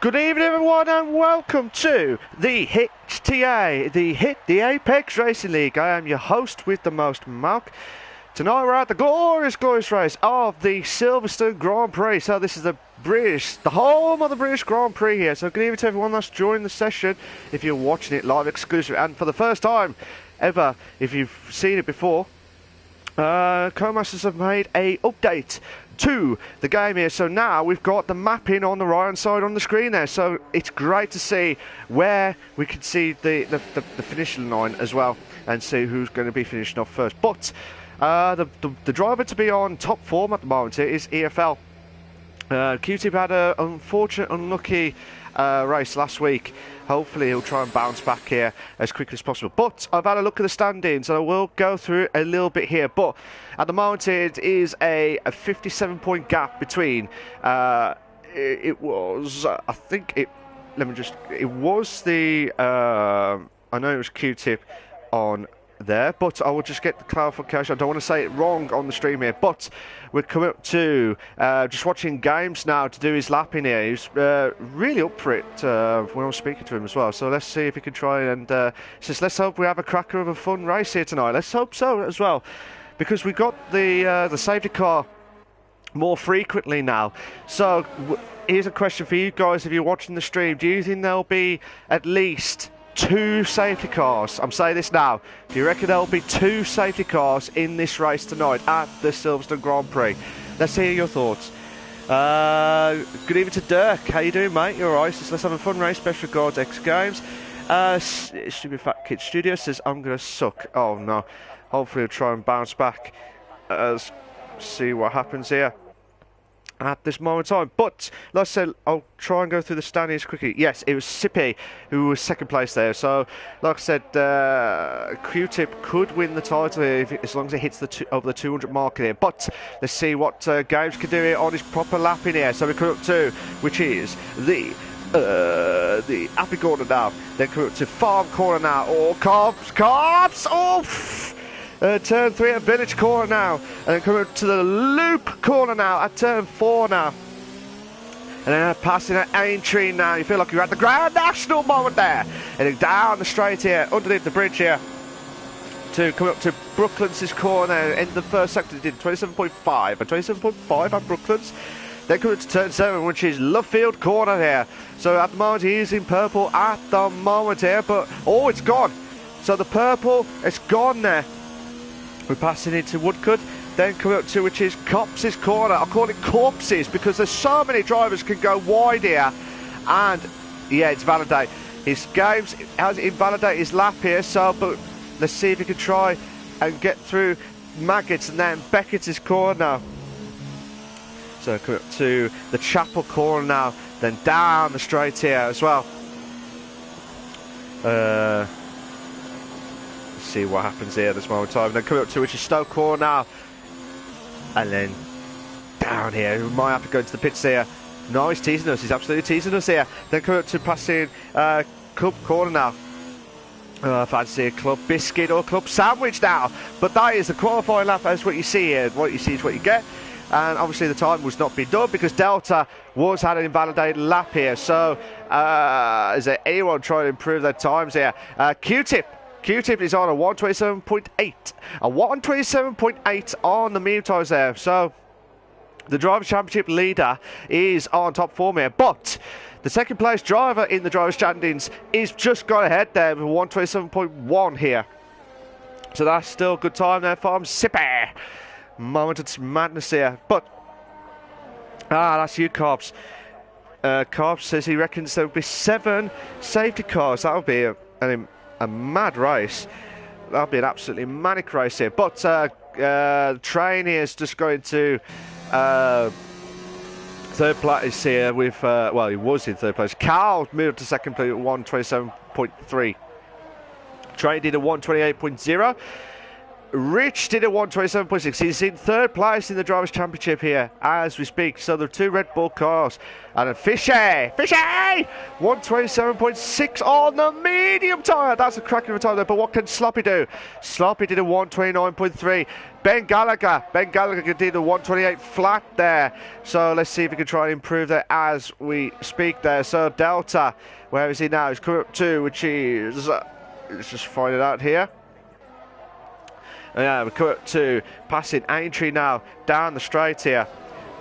Good evening, everyone, and welcome to the HTA, the Apex Racing League. I am your host with the most, Mark. Tonight we're at the glorious race of the Silverstone Grand Prix. So this is the home of the British Grand Prix here. So good evening to everyone that's joining the session. If you're watching it live, exclusive, and for the first time ever, if you've seen it before, Codemasters have made a update to the game here, so now we've got the mapping on the right hand side on the screen there, so it's great to see where we can see the finishing line as well and see who's going to be finishing off first. But the driver to be on top form at the moment here is EFL. Q-Tip had an unfortunate, unlucky race last week. Hopefully he'll try and bounce back here as quickly as possible. But I've had a look at the standings and I will go through a little bit here. But at the moment it is a 57-point gap between, it was the, I know it was Q-Tip on there, but I will just get the clarification. I don't want to say it wrong on the stream here, but we're coming up to just watching games now to do his lapping here. He's really up for it when I was speaking to him as well, so let's see if he can try and says let's hope we have a cracker of a fun race here tonight. Let's hope so as well, because we've got the safety car more frequently now. So here's a question for you guys if you're watching the stream. Do you think there'll be at least 2 safety cars? I'm saying this now. Do you reckon there'll be 2 safety cars in this race tonight at the Silverstone Grand Prix? Let's hear your thoughts. Good evening to Dirk. How you doing, mate? You alright? Let's have a fun race. Best regards, X Games. Stupid Fat Kid Studio says I'm gonna suck. Oh no. Hopefully he'll try and bounce back. See what happens here at this moment in time. But like I said, I'll try and go through the standings quickly. Yes, it was Sippy who was second place there. So like I said, Q-Tip could win the title here as long as it hits over the 200 mark here. But let's see what Games can do here on his proper lapping here. So we come up to, which is the Happy Corner now. Then come up to Farm Corner now. Oh, carbs! Oh! Turn 3 at Village Corner now, and then coming up to the Loop Corner now at turn 4 now, and then passing at Aintree now. You feel like you're at the Grand National moment there, and then down the straight here underneath the bridge here to come up to Brooklands' corner. In the first sector, they did 27.5 and 27.5 at Brooklands. Then coming to turn 7, which is Lovefield Corner here. So at the moment he is in purple at the moment here, but oh, it's gone. So the purple, it's gone there. We're passing into Woodcut, then coming up to which is Copses Corner. I call it Corpses because there's so many drivers can go wide here. And yeah, it's validate. His Games has invalidated his lap here, so but let's see if he can try and get through Maggots and then Beckett's corner now. So coming up to the Chapel Corner now, then down the straight here as well. See what happens here at this moment in time. Then coming up to which is Stoke Corner now, and then down here. We might have to go into the pits here. No, he's teasing us. He's absolutely teasing us here. Then coming up to passing Club Corner now. Fancy a Club Biscuit or Club Sandwich now. But that is the qualifying lap. That's what you see here. What you see is what you get. And obviously the time was not being done because Delta had an invalidated lap here. So is there anyone trying to improve their times here? Q-Tip is on a 127.8. A 127.8 on the mean times there. So the Drivers' Championship leader is on top form here. But the second place driver in the Drivers' Standings is just gone ahead there with 127.1 here. So that's still a good time there for Sippy. Moment of madness here. But that's you, Cobbs. Cobbs says he reckons there will be 7 safety cars. That would be a mad race. That'll be an absolutely manic race here. But Train here is just going to third place here with, well, he was in third place. Carl moved to second place at 127.3. Train did a 128.0. Rich did a 127.6. He's in third place in the Drivers' Championship here as we speak. So the two Red Bull cars. And then Fishy 127.6 on the medium tyre. That's a cracking of a tyre there. But what can Sloppy do? Sloppy did a 129.3. Ben Gallagher did a 128 flat there. So let's see if we can try and improve that as we speak there. So Delta, where is he now? He's coming up to, which is, let's just find it out here. Yeah, we're coming up to passing Aintree now down the straight here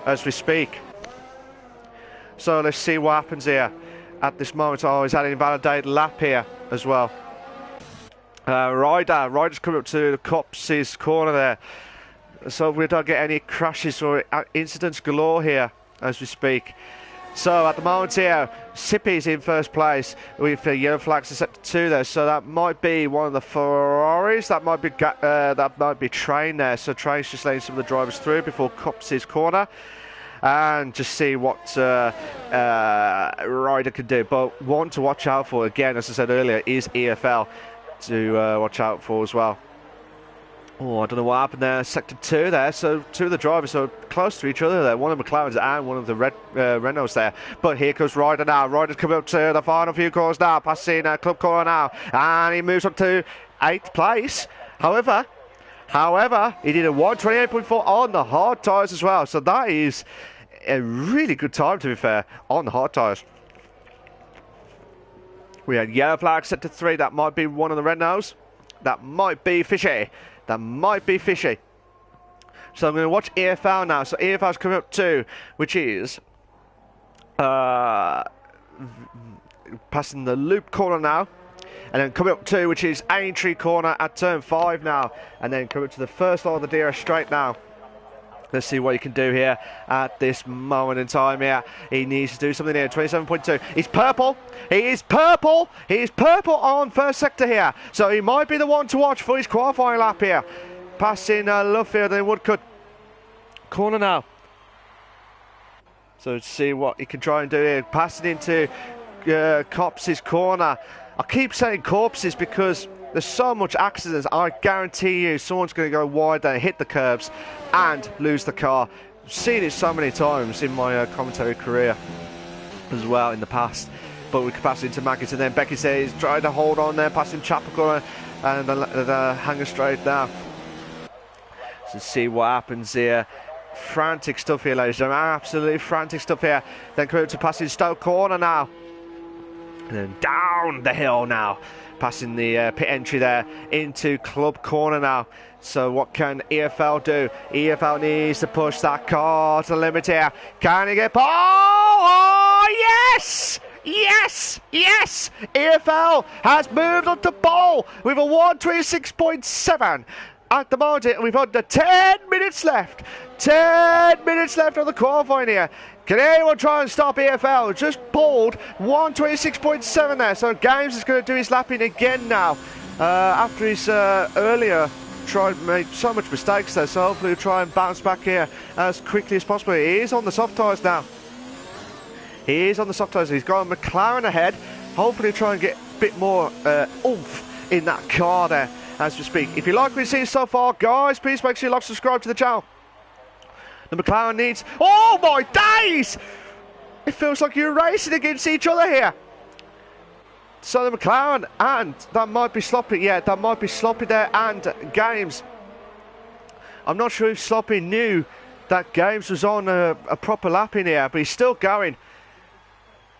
as we speak. So let's see what happens here at this moment. Oh, he's had an invalidated lap here as well. Ryder's coming up to the Copses corner there. So we don't get any crashes or incidents galore here as we speak. So at the moment here, Sippy's in first place with the yellow flags set to 2 there. So that might be one of the Ferraris. That might be Train there. So Train's just letting some of the drivers through before Copses corner. And just see what Ryder can do. But one to watch out for, again, as I said earlier, is EFL to watch out for as well. Oh, I don't know what happened there. Sector 2 there. So two of the drivers are close to each other there. One of the McLarens and one of the Renaults there. But here comes Ryder now. Ryder's coming up to the final few corners now. Passing Club Corner now. And he moves up to 8th place. However, he did a 128.4 on the hard tyres as well. So that is a really good time, to be fair, on the hard tyres. We had yellow flag set to 3. That might be one of the Renaults. That might be Fishy. So I'm going to watch EFL now. So EFL's coming up 2, which is passing the loop corner now. And then coming up 2, which is Aintree corner at turn 5 now. And then coming up to the first line of the DRS straight now. Let's see what he can do here at this moment in time here. He needs to do something here. 27.2. He's purple. He is purple. He is purple on first sector here. So he might be the one to watch for his qualifying lap here. Passing Lovefield and Woodcut. Corner now. So let's see what he can try and do here. Passing into Copses corner. I keep saying corpses because there's so much accidents. I guarantee you someone's going to go wide there, hit the curbs and lose the car. I've seen it so many times in my commentary career as well in the past. But we can pass it into Maggett, and then Becky says trying to hold on there, passing Chapel corner and the hanger straight now. So see what happens here. Frantic stuff here, ladies and gentlemen. Absolutely frantic stuff here. Then coming to passing Stoke corner now. And then down the hill now. Passing the pit entry there into Club Corner now. So what can EFL do? EFL needs to push that car to the limit here. Can he get... Oh, yes! Yes! Yes! EFL has moved on to pole with a 126.7. At the moment, we've under 10 minutes left. 10 minutes left on the qualifying here. Can anyone try and stop EFL? Just pulled 126.7 there. So Games is going to do his lapping again now. After his earlier made so much mistakes there. So hopefully he'll try and bounce back here as quickly as possible. He is on the soft tyres now. He is on the soft tyres. He's got a McLaren ahead. Hopefully he'll try and get a bit more oomph in that car there as we speak. If you like what you've seen so far, guys, please make sure you like, subscribe to the channel. The McLaren needs... Oh my days! It feels like you're racing against each other here. So the McLaren, and that might be Sloppy. Yeah, that might be Sloppy there and Games. I'm not sure if Sloppy knew that Games was on a proper lap in here, but he's still going.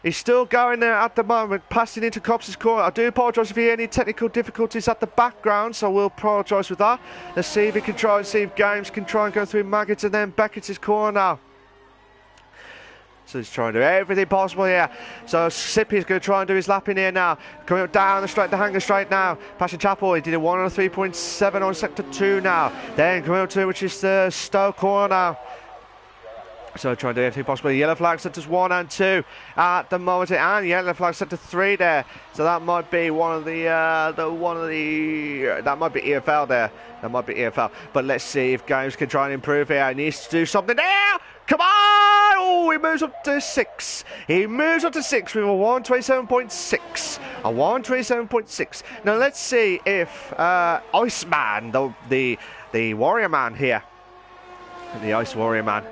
He's still going there at the moment, passing into Copses corner. I do apologise if you hear any technical difficulties at the background, so I will apologise with that. Let's see if he can try and see if Games can try and go through Maggett and then Beckett's corner now. So he's trying to do everything possible here. So Sippy's going to try and do his lap in here now. Coming up down the straight, the hanger straight now. Passing Chapel, he did a 103.7 on sector 2 now. Then coming up to which is the Stoke corner now. So trying to do everything possible. Yellow flag set to 1 and 2 at the moment, and yellow flag set to 3 there. So that might be that might be EFL there. That might be EFL. But let's see if Games can try and improve here. He needs to do something there. Come on! Oh, he moves up to 6. He moves up to 6 with a 127.6. A 127.6. Now let's see if Iceman, the Warrior Man here, the Ice Warrior Man.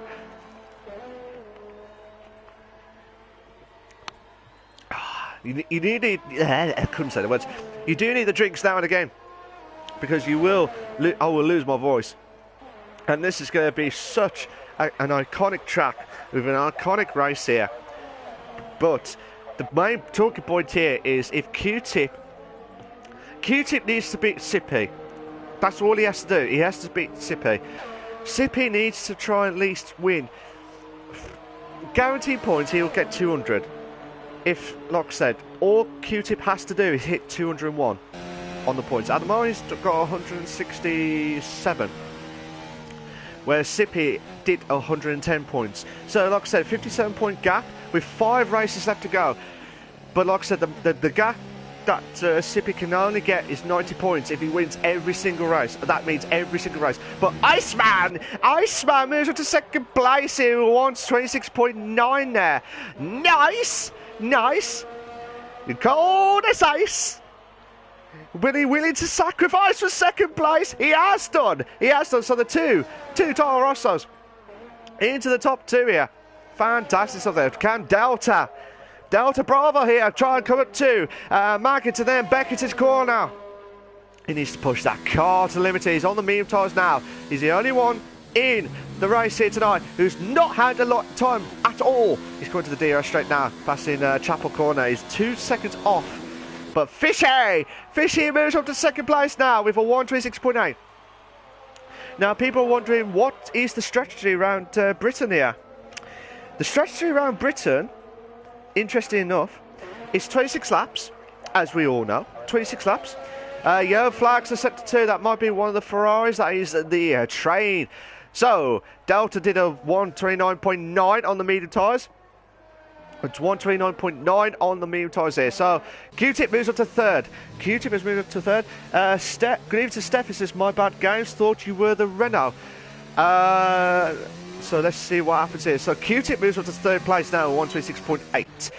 You need I couldn't say the words. You do need the drinks now and again, because you will. I will lose my voice, and this is going to be such an iconic track with an iconic race here. But the main talking point here is if Q-Tip needs to beat Sippy. That's all he has to do. He has to beat Sippy. Sippy needs to try at least win. Guaranteed points, he'll get 200. If, like I said, all Q-Tip has to do is hit 201 on the points. At the moment, he's got 167, where Sippy did 110 points. So, like I said, 57-point gap with 5 races left to go. But like I said, the gap that Sippy can only get is 90 points if he wins every single race. That means every single race. But Iceman moves up to second place here, who wants 26.9 there. Nice. Cold as ice. Will he willing to sacrifice for second place? He has done. So the two Toro Rossos into the top 2 here. Fantastic stuff there. Can Delta Bravo here try and come up 2. Market to them. Beckett's corner now. He needs to push that car to limit it. He's on the medium tyres now. He's the only one in the race here tonight who's not had a lot of time at all. He's going to the DRS straight now, passing Chapel Corner. He's 2 seconds off. But Fishy moves up to second place now with a 126.8. Now people are wondering, what is the strategy around Britain here? The strategy around Britain, interesting enough, is 26 laps, as we all know. 26 laps. Yellow flags are set to 2. That might be one of the Ferraris. That is the train. So, Delta did a 129.9 on the medium tyres. It's 129.9 on the medium tyres here. So, Q-Tip moves up to 3rd. Q-Tip has moved up to 3rd. Good evening to Steph. It says, my bad games. Thought you were the Renault. So, let's see what happens here. So, Q-Tip moves up to 3rd place now, 126.8.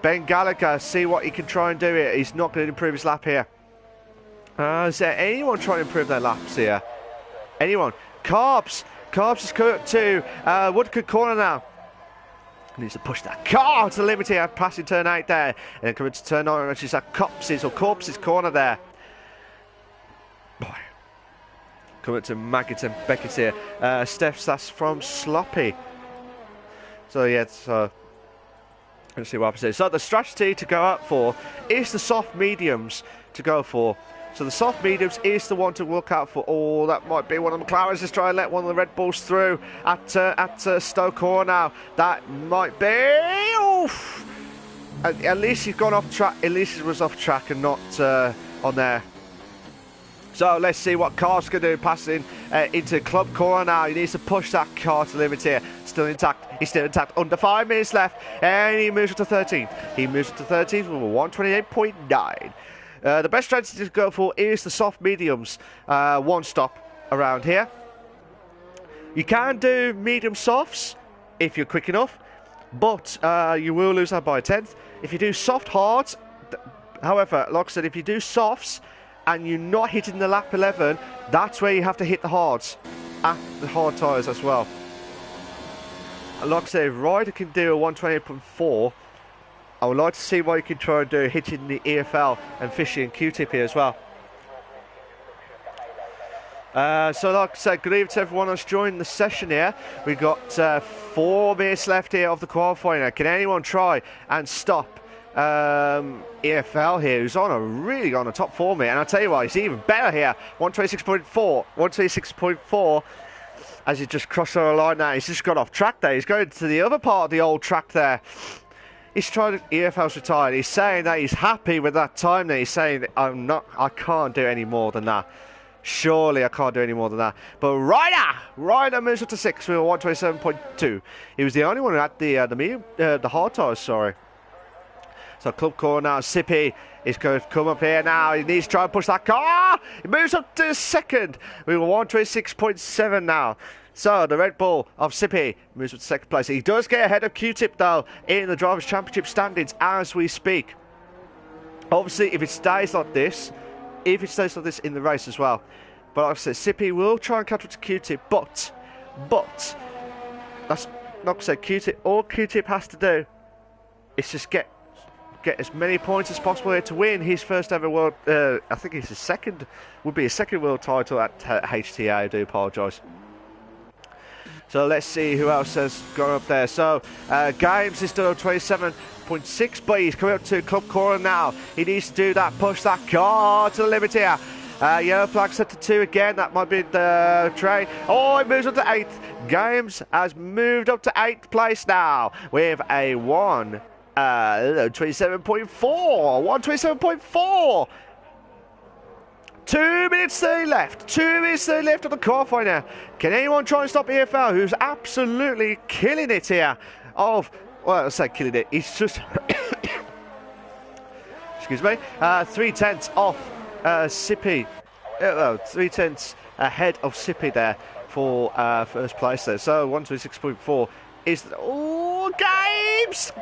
Ben Gallagher, see what he can try and do here. He's not going to improve his lap here. Is there anyone trying to improve their laps here? Anyone? Carbs is coming up to Woodcote Corner now. He needs to push that car to the limit here, passing turn 8 there. And then coming to turn 9, which is that Corpses corner there. Boy. Coming to Maggot and Beckett here. Steph's, that's from Sloppy. So yeah, let's see what happens here. So the strategy to go out for is the soft mediums to go for. So the soft mediums is the one to look out for. Oh, that might be one of the McLarens just trying to let one of the Red Bulls through at Stoke Corner now. That might be. Oof. At least he's gone off track. At least he was off track and not on there. So let's see what Car's going to do, passing into Club Corner now. He needs to push that car to limit here. Still intact. He's still intact. Under 5 minutes left. And he moves up to 13th. He moves up to 13th with a 128.9. The best strategy to go for is the soft mediums. One stop around here. You can do medium softs if you're quick enough, but you will lose that by a 10th. If you do soft hards, however, like I said, if you do softs and you're not hitting the lap 11, that's where you have to hit the hards at the hard tyres as well. And like I said, if Ryder can do a 128.4, I would like to see what you can try and do, hitting the EFL and Fishy and Q-Tip here as well. So like I said, good evening to everyone that's joined the session here. We've got 4 minutes left here of the qualifying. Can anyone try and stop EFL here, who's really on a top form here? And I'll tell you what, he's even better here. 126.4. As he just crossed the line now, he's just got off track there. He's going to the other part of the old track there. He's trying to, EFL's retired. He's saying that he's happy with that time there. He's saying, I can't do any more than that. Surely I can't do any more than that. But Ryder moves up to 6 with a 127.2. He was the only one who had the hard tyres, sorry. So club car now, Sippy is going to come up here now. He needs to try and push that car. He moves up to second. We were 126.7 now. So the Red Bull of Sippy moves up to second place. He does get ahead of Q-Tip though in the Drivers' Championship standings as we speak. Obviously, if it stays like this in the race as well. But like I said, Sippy will try and catch up to Q-Tip, but that's not to say Q-Tip. All Q-Tip has to do is just get as many points as possible here to win his first ever world. I think it's his second world title at HTA. I do apologise. So let's see who else has gone up there. So Games is still 27.6, but he's coming up to Club Corner now. He needs to do that, push that car to the limit here. Yellow flag set to 2 again. That might be the Trey. Oh, it moves up to 8th. Games has moved up to 8th place now with a 127.4. 2 minutes 30 left. 2 minutes 30 left of the qualifying now. Can anyone try and stop EFL, who's absolutely killing it here? Well, I say killing it. He's just excuse me. 3/10 off Sippy. 3/10 ahead of Sippy there for first place there. So 126.4 is Games.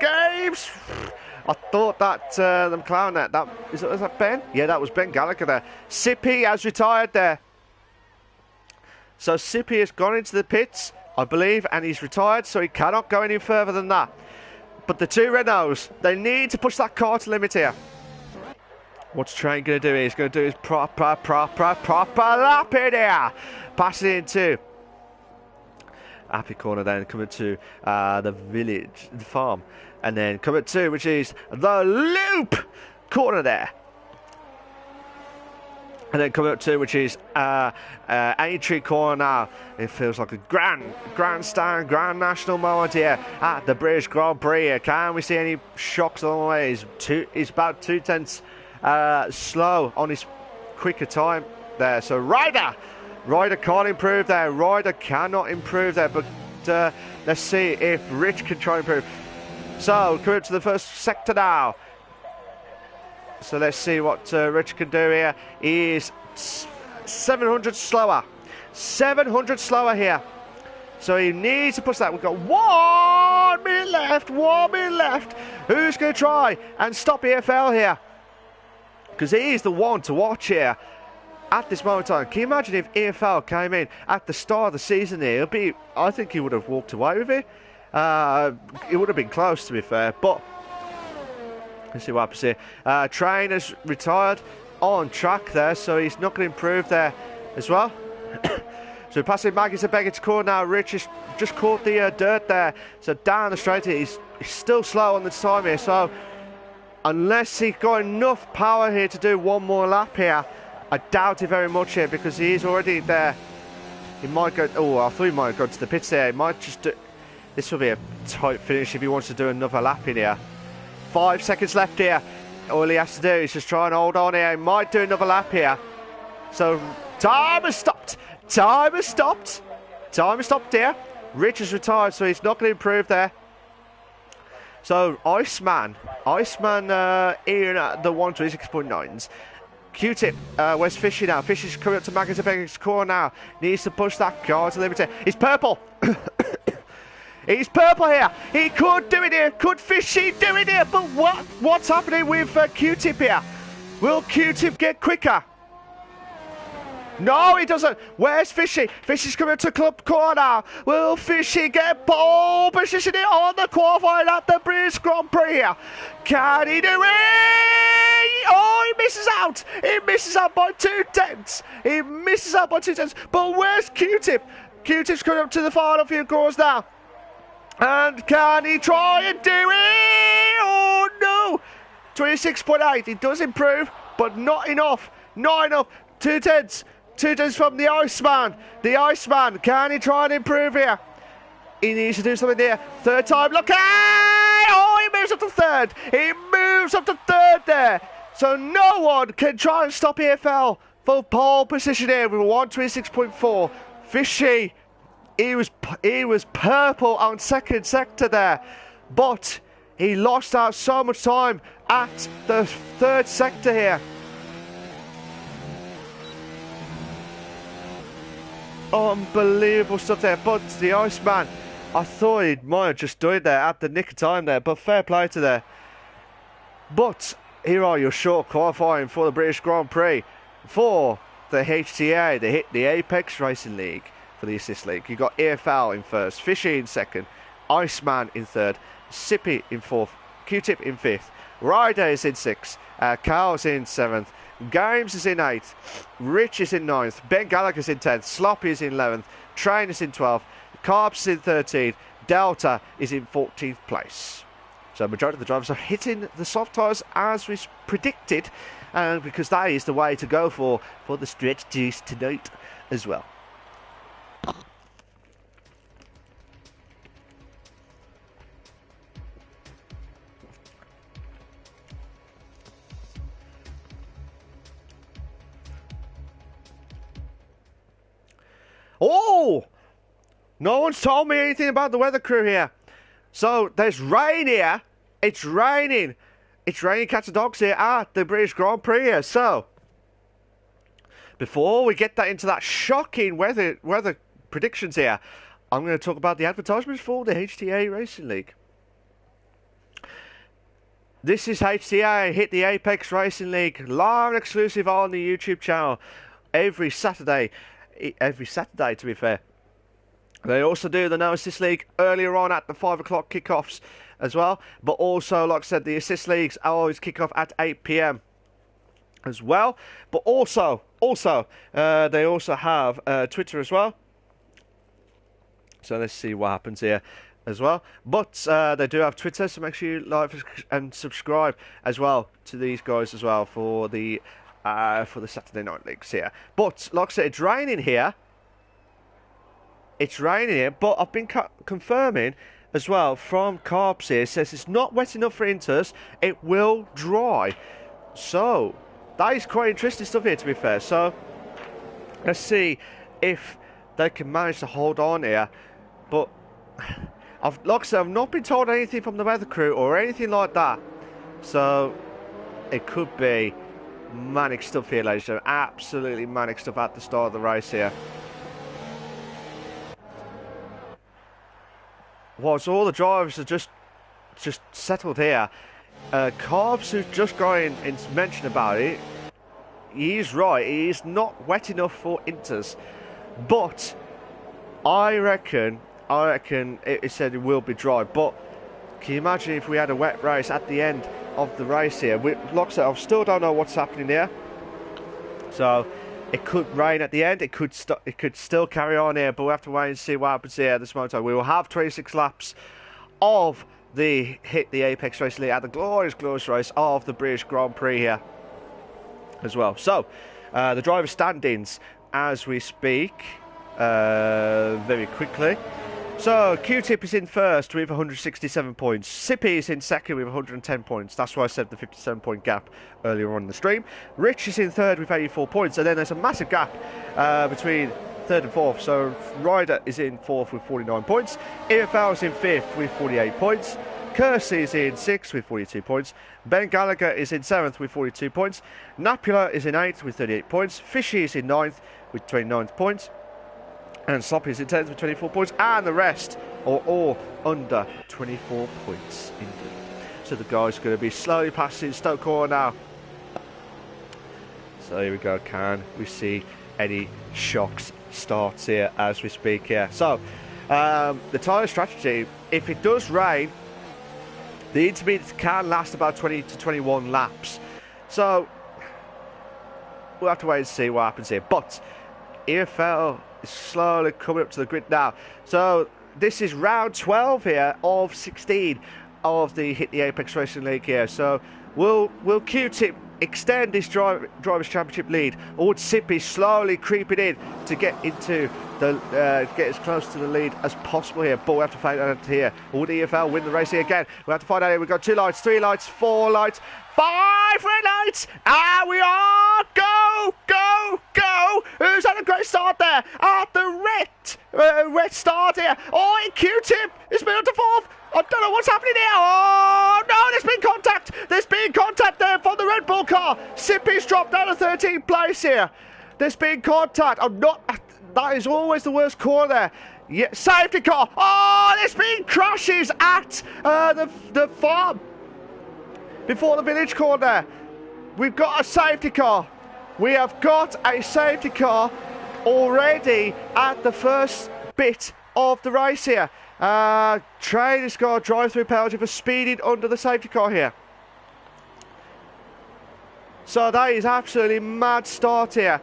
I thought that the McLaren was that Ben? Yeah, that was Ben Gallagher there. Sippy has retired there. So Sippy has gone into the pits, I believe, and he's retired, so he cannot go any further than that. But the two Renaults, they need to push that car to limit here. What's Train going to do? He's going to do his proper lap in here. Passing into Happy Corner, then coming to the village, the farm. And then coming to, which is the Loop Corner there. And then coming up to, which is Aintree Corner now. It feels like a grand national moment here at the British Grand Prix. Can we see any shocks along the way? He's about 2/10 slow on his quicker time there. So Ryder can't improve there. Ryder cannot improve there. But let's see if Rich can try and improve. So coming up to the first sector now. So let's see what Rich can do here. He is 700 slower. 700 slower here. So he needs to push that. We've got 1 minute left. 1 minute left. Who's going to try and stop EFL here? Because he is the one to watch here at this moment in time. Can you imagine if EFL came in at the start of the season here? I think he would have walked away with it. It would have been close, to be fair. But let's see what happens here. Train has retired on track there, so he's not going to improve there as well. So passing Maggie to Beggar's Corner now. Rich has just caught the dirt there. So down the straight, he's still slow on the time here. So unless he's got enough power here to do one more lap here, I doubt it very much here, because he is already there. He might go. Oh, I thought he might go to the pits there. He might just do. This will be a tight finish if he wants to do another lap in here. 5 seconds left here. All he has to do is just try and hold on here. He might do another lap here. So time has stopped. Time has stopped here. Rich has retired, so he's not going to improve there. So Iceman in the 126.9s. Q-Tip, where's Fishy now? Fishy's coming up to Magazine Corner now. Needs to push that car to the limit. He's purple. He's purple here. He could do it here. Could Fishy do it here? But what's happening with Q-Tip here? Will Q-Tip get quicker? No, he doesn't. Where's Fishy? Fishy's coming to Club Corner. Will Fishy get pole position here on the qualifying at the British Grand Prix here? Can he do it? Oh, he misses out. He misses out by 2/10. He misses out by 2/10. But where's Q-Tip? Q-Tip's coming up to the final few corners now. And can he try and do it? Oh, no. 26.8. He does improve, but not enough. Not enough. 2/10. 2/10 from the Iceman. The Iceman. Can he try and improve here? He needs to do something here. Third time. Look. Oh, he moves up to third. He moves up to third there. So no one can try and stop EFL for pole position here with 126.4. Fishy. He was purple on second sector there. But He lost out so much time at the third sector here. Unbelievable stuff there. But the Iceman, I thought he might have just died there at the nick of time there. But fair play to there. But here are your short qualifying for the British Grand Prix for the HTA, the Apex Racing League, for the Assist League. You've got EFL in first, Fishy in second, Iceman in third, Sippy in fourth, Q-Tip in fifth, Ryder is in sixth, Carl's in seventh, Games is in eighth, Rich is in ninth, Ben Gallagher's in 10th, Sloppy is in 11th, Train is in 12th, Carbs is in 13th, Delta is in 14th place. So majority of the drivers are hitting the soft tyres as we predicted, because that is the way to go for the stretch juice tonight as well. Oh! No one's told me anything about the weather crew here. So, there's rain here. It's raining. It's raining cats and dogs here at the British Grand Prix here. So, before we get into that shocking weather predictions here, I'm going to talk about the advertisements for the HTA Racing League. This is HTA, Hit the Apex Racing League, live and exclusive on the YouTube channel every Saturday. Every Saturday, to be fair. They also do the No Assist League earlier on at the 5 o'clock kickoffs as well. But also, like I said, the Assist Leagues always kick off at 8 PM as well. But also, they also have Twitter as well. So let's see what happens here as well. But they do have Twitter, so make sure you like and subscribe as well to these guys as well for the Saturday night leagues here. But like I said, it's raining here. It's raining here, but I've been confirming as well from Carbs here. It says it's not wet enough for Inters. It will dry. So that is quite interesting stuff here, to be fair. So let's see if they can manage to hold on here. But like I said, I've not been told anything from the weather crew or anything like that. So it could be manic stuff here, ladies and gentlemen. Absolutely manic stuff at the start of the race here. Whilst all the drivers are just settled here, Carbs, who's just going and mentioned about it, he's right. He is not wet enough for Inters, but I reckon it said it will be dry. But can you imagine if we had a wet race at the end of the race here? Like I said, I still don't know what's happening here. So it could rain at the end. It could still carry on here, but we'll have to wait and see what happens here at this moment in time. We will have 26 laps of the Hit the Apex Racing League at the glorious race of the British Grand Prix here as well. So the driver standings as we speak very quickly. So, Q-Tip is in first with 167 points. Sippy is in second with 110 points. That's why I said the 57-point gap earlier on in the stream. Rich is in third with 84 points. And then there's a massive gap between third and fourth. So, Ryder is in fourth with 49 points. EFL is in fifth with 48 points. Kersey is in sixth with 42 points. Ben Gallagher is in seventh with 42 points. Napula is in eighth with 38 points. Fishy is in ninth with 29 points. And Sloppy is in 10th with 24 points, and the rest are all under 24 points indeed. So the guys are going to be slowly passing Stoke Corner now. So here we go. Can we see any shocks starts here as we speak here? So the tyre strategy, if it does rain, the intermediates can last about 20 to 21 laps. So we'll have to wait and see what happens here. But EFL is slowly coming up to the grid now. So this is round 12 here of 16 of the Hit the Apex Racing League here. So will Q-Tip extend this Drivers' Championship lead, or would Sippy slowly creeping in to get into the get as close to the lead as possible here? But we have to find out here. Will the EFL win the race here again? We have to find out here. We've got 2 lights, 3 lights, 4 lights, 5 red lights, and we are go! Who's had a great start there? The Wet start here. Oh, Q-tip. It's moved to fourth. I don't know what's happening here. Oh, no, there's been contact. There's been contact there from the Red Bull car. Sippy's dropped down to 13th place here. There's been contact. I'm not... That is always the worst corner there. Yeah, safety car. Oh, there's been crashes at the farm. Before the village corner. We've got a safety car. We have got a safety car already at the first bit of the race here. Train has got a drive-through penalty for speeding under the safety car here. So that is absolutely mad start here.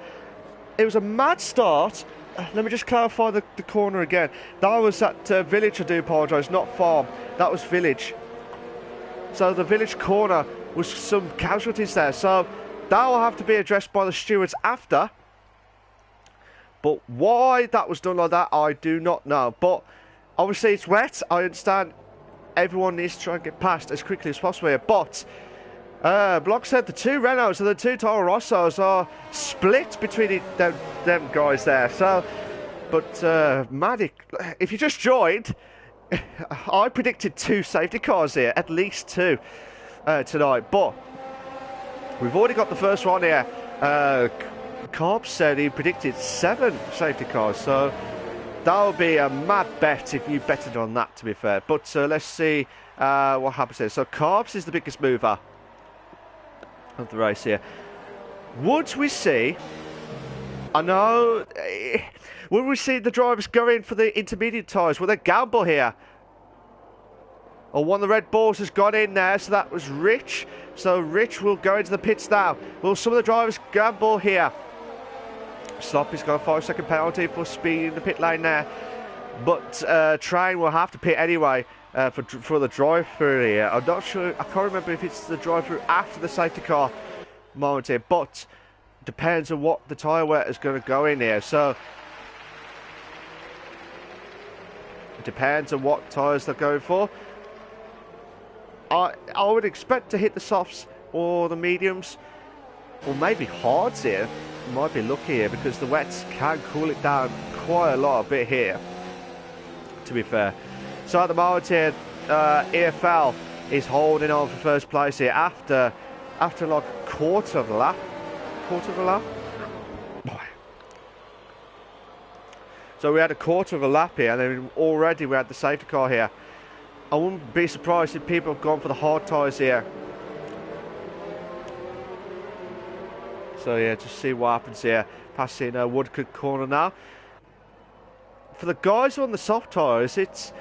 It was a mad start. Let me just clarify the corner again. That was at village, I do apologise, not farm. That was village. So the village corner was some casualties there. So that will have to be addressed by the stewards after. But why that was done like that, I do not know. But obviously it's wet. I understand everyone needs to try and get past as quickly as possible here. But Block said the two Renaults and the two Toro Rossos are split between them guys there. So, but Maddie, if you just joined, I predicted 2 safety cars here, at least 2 tonight. But we've already got the first one here. Cobb said he predicted 7 safety cars, so that would be a mad bet if you betted on that, to be fair. But let's see what happens here. So Cobbs is the biggest mover of the race here. Would we see, I know, would we see the drivers go in for the intermediate tyres? Will they gamble here? Or one of the Red Bulls has gone in there, so that was Rich. So Rich will go into the pits now. Will some of the drivers gamble here? Sloppy's got a 5-second penalty for speed in the pit lane there. But Train will have to pit anyway for the drive-through here. I'm not sure, I can't remember if it's the drive-through after the safety car moment here. But depends on what the tyre wet is going to go in here. So it depends on what tyres they're going for. I would expect to hit the softs or the mediums, or maybe hards here. Might be lucky here because the wets can cool it down quite a lot a bit here, to be fair. So at the moment here, EFL is holding on for first place here after like a quarter of a lap. Boy. So we had a quarter of a lap here, and then already we had the safety car here. I wouldn't be surprised if people have gone for the hard tyres here. So yeah, just see what happens here. Passing Woodcote corner now. For the guys on the soft tyres, it's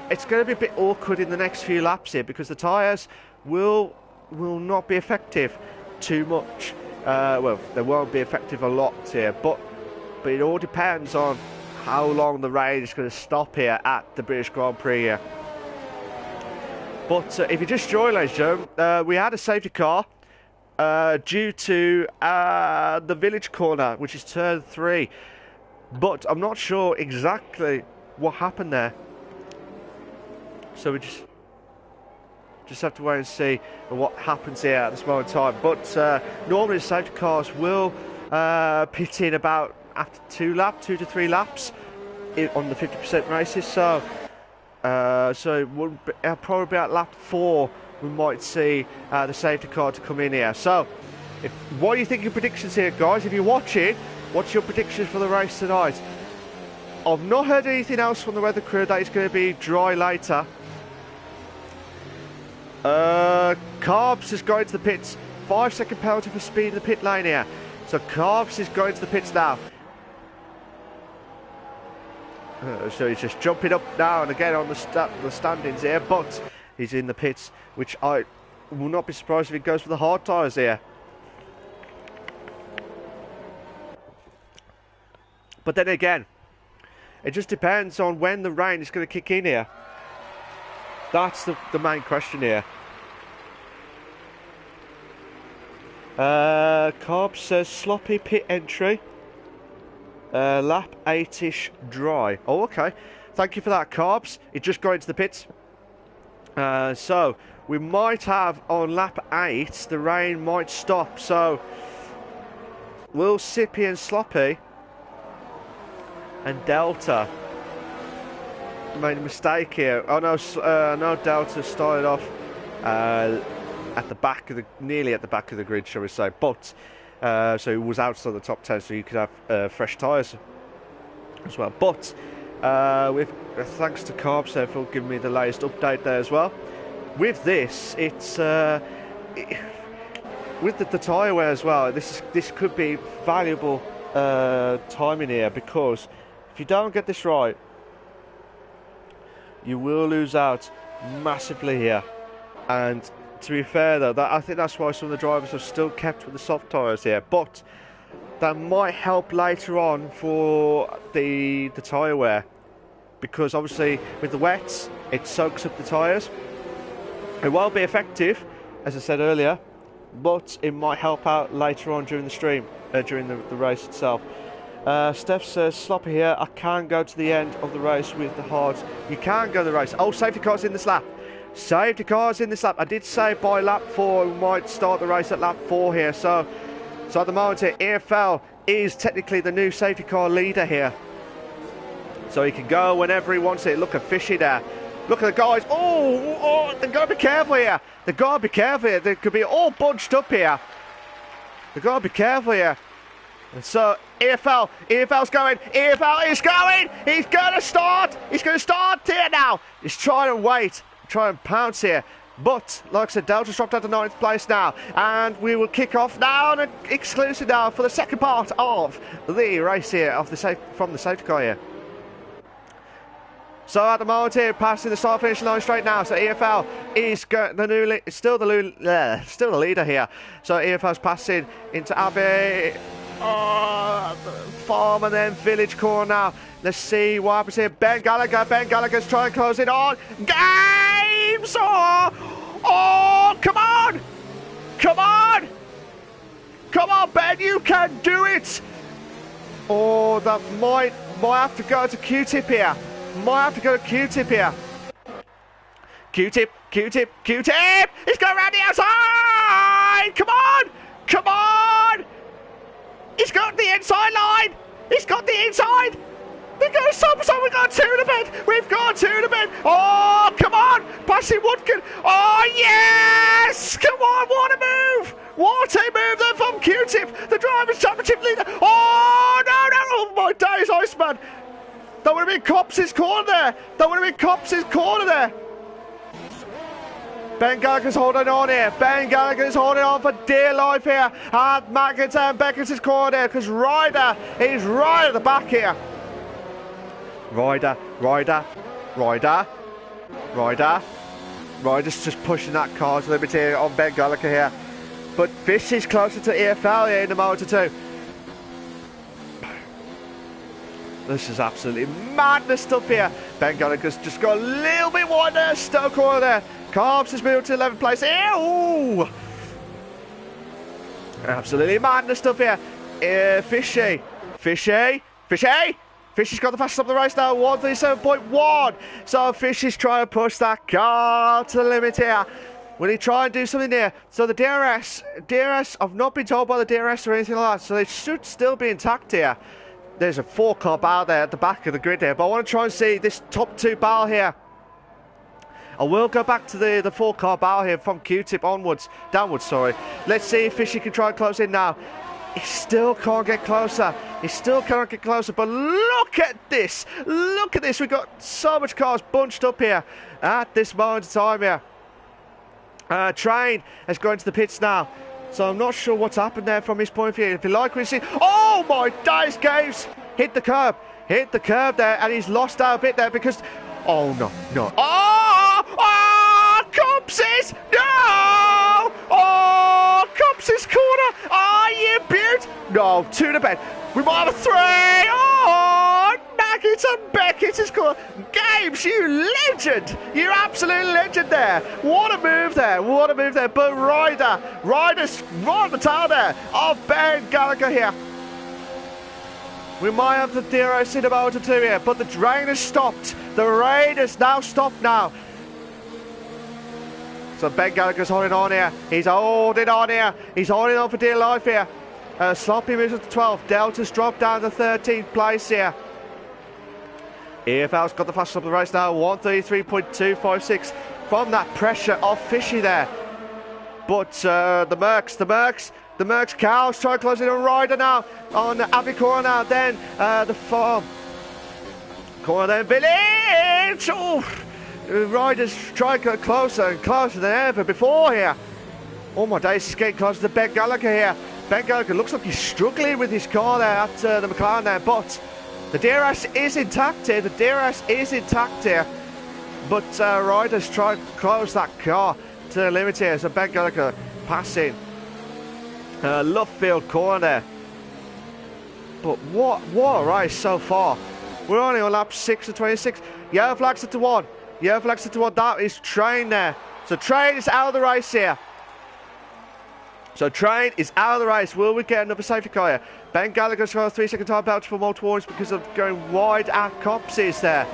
going to be a bit awkward in the next few laps here because the tyres will not be effective too much. Well, they won't be effective a lot here, but it all depends on how long the rain is going to stop here at the British Grand Prix here. But if you just joined, ladies and gentlemen, we had a safety car due to the village corner, which is turn 3. But I'm not sure exactly what happened there. So we just have to wait and see what happens here at this moment in time. But normally the safety cars will pit in about after 2 to 3 laps on the 50% races. So it would be, probably be at lap 4 we might see the safety car to come in here. So what do you think your predictions here, guys? If you're watching, what's your predictions for the race tonight? I've not heard anything else from the weather crew that it's going to be dry later. Carbs is going to the pits. 5-second penalty for speed in the pit lane here. So Carbs is going to the pits now. So he's just jumping up now and again on the standings here, but he's in the pits, which I will not be surprised if he goes for the hard tyres here. But then again, it just depends on when the rain is going to kick in here. That's the main question here. Carb says sloppy pit entry. Lap 8-ish dry. Oh, okay. Thank you for that, Carbs. It just got into the pits. So we might have on lap 8, the rain might stop. So will Sippy and Sloppy and Delta made a mistake here. Oh no, no, Delta started off at the back of the, nearly at the back of the grid, shall we say, but so he was outside the top 10, so you could have fresh tyres as well. But with thanks to Carbs there for giving me the latest update there as well. With this, it's with the tyre wear as well. This could be valuable timing here, because if you don't get this right, you will lose out massively here. And to be fair though, I think that's why some of the drivers have still kept with the soft tyres here, but that might help later on for the tyre wear, because obviously with the wets it soaks up the tyres. It won't be effective, as I said earlier, but it might help out later on during the stream, during the race itself. Steph says, Sloppy here, I can't go to the end of the race with the hards. You can't go to the race. Oh, safety car's in this lap. Safety car's in this lap. I did say by lap 4 we might start the race at lap 4 here. So at the moment here, EFL is technically the new safety car leader here. So he can go whenever he wants it. Look at Fishy there. Look at the guys. Oh, they've got to be careful here. They've got to be careful here. They could be all bunched up here. They've got to be careful here. And so EFL's going. EFL is going. He's going to start. He's going to start here now. He's trying to wait, try and pounce here. But like I said, Delta's dropped out to 9th place now, and we will kick off now, and exclusive now for the second part of the race here from the safety car here. So at the moment here, passing the start finish line straight now. So EFL is still the leader here. So EFL's passing into Abbey. Farm and then Village Corner now. Let's see what happens here. Ben Gallagher's trying to close it on. Games! Oh, come on! Come on! Come on, Ben, you can do it! Oh, that might have to go to Q-Tip here. Might have to go to Q-Tip here. Q-Tip! He's going around the outside! Come on! Come on! He's got the inside line! He's got the inside! We've got we've got two to bed! We've got two to bed! Oh, come on! Passing Woodkin! Oh, yes! Come on, what a move! What a move there from Q-Tip! The Drivers' Championship leader! Oh, no! Oh, my days, Iceman! That would have been Cops' corner there! Ben Gallagher's holding on here. Ben Gallagher's holding on for dear life here. And McIntyre and Beckett's corner there, because Ryder is right at the back here. Ryder's just pushing that car to the limit here on Ben Gallagher here. But Fish is closer to EFL here in the Motor 2. This is absolutely madness stuff here. Ben Gallagher's just got a little bit wider. Stoke corner there. Carbs has moved to 11th place. Ew! Absolutely madness stuff here. Fishy. Fishy's got the fastest up the race now. 137.1. So Fishy's trying to push that car to the limit here. Will he try and do something here? So the DRS, I've not been told by the DRS or anything like that, so they should still be intact here. There's a 4-car barrel there at the back of the grid here, but I want to try and see this top 2 barrel here. I will go back to the 4-car barrel here from Q-Tip downwards, sorry. Let's see if Fishy can try and close in now. He still can't get closer. But look at this. We've got so much cars bunched up here at this moment in time here. Train has gone to the pits now. So I'm not sure what's happened there from his point of view. If you like what you see, oh my days, Games! Hit the curb there, and he's lost out a bit there because, oh no. Oh, Copses, no! Oh, Copses corner, are you beaut? No, 2 to bed. We might have a 3. Oh, Nuggets and Beckett is corner. Games, you legend! You absolute legend there. What a move there. But Ryder's right on the tail there of Ben Gallagher here. We might have the DRS in about 2 here, but the rain has stopped. The rain has now stopped now. So Ben Gallagher's holding on here. He's holding on for dear life here. Sloppy moves up to 12th. Delta's dropped down to 13th place here. EFL's got the fastest of the race now, 133.256 from that pressure of Fishy there. But the Mercs cows try to close in on Ryder now, on Abbey Corner now, then the farm. Corner then Village! Oh, Ryder's trying to get closer and closer than ever before here. Oh my days, he's getting closer to Ben Gallagher here. Ben Gallagher looks like he's struggling with his car there at the McLaren there, but the DRS is intact here. The DRS is intact here. But Ryder's trying to close that car to the limit here. So Ben Gallagher passing Luffield corner there. But what a race so far. We're only on lap 6 of 26. Yellow flags at the 1. Yellow flags at the 1. That is Train there. So Train is out of the race here. So Train is out of the race. Will we get another safety car here? Ben Gallagher's got a 3-second time penalty for multiple warnings because of going wide at Copses there.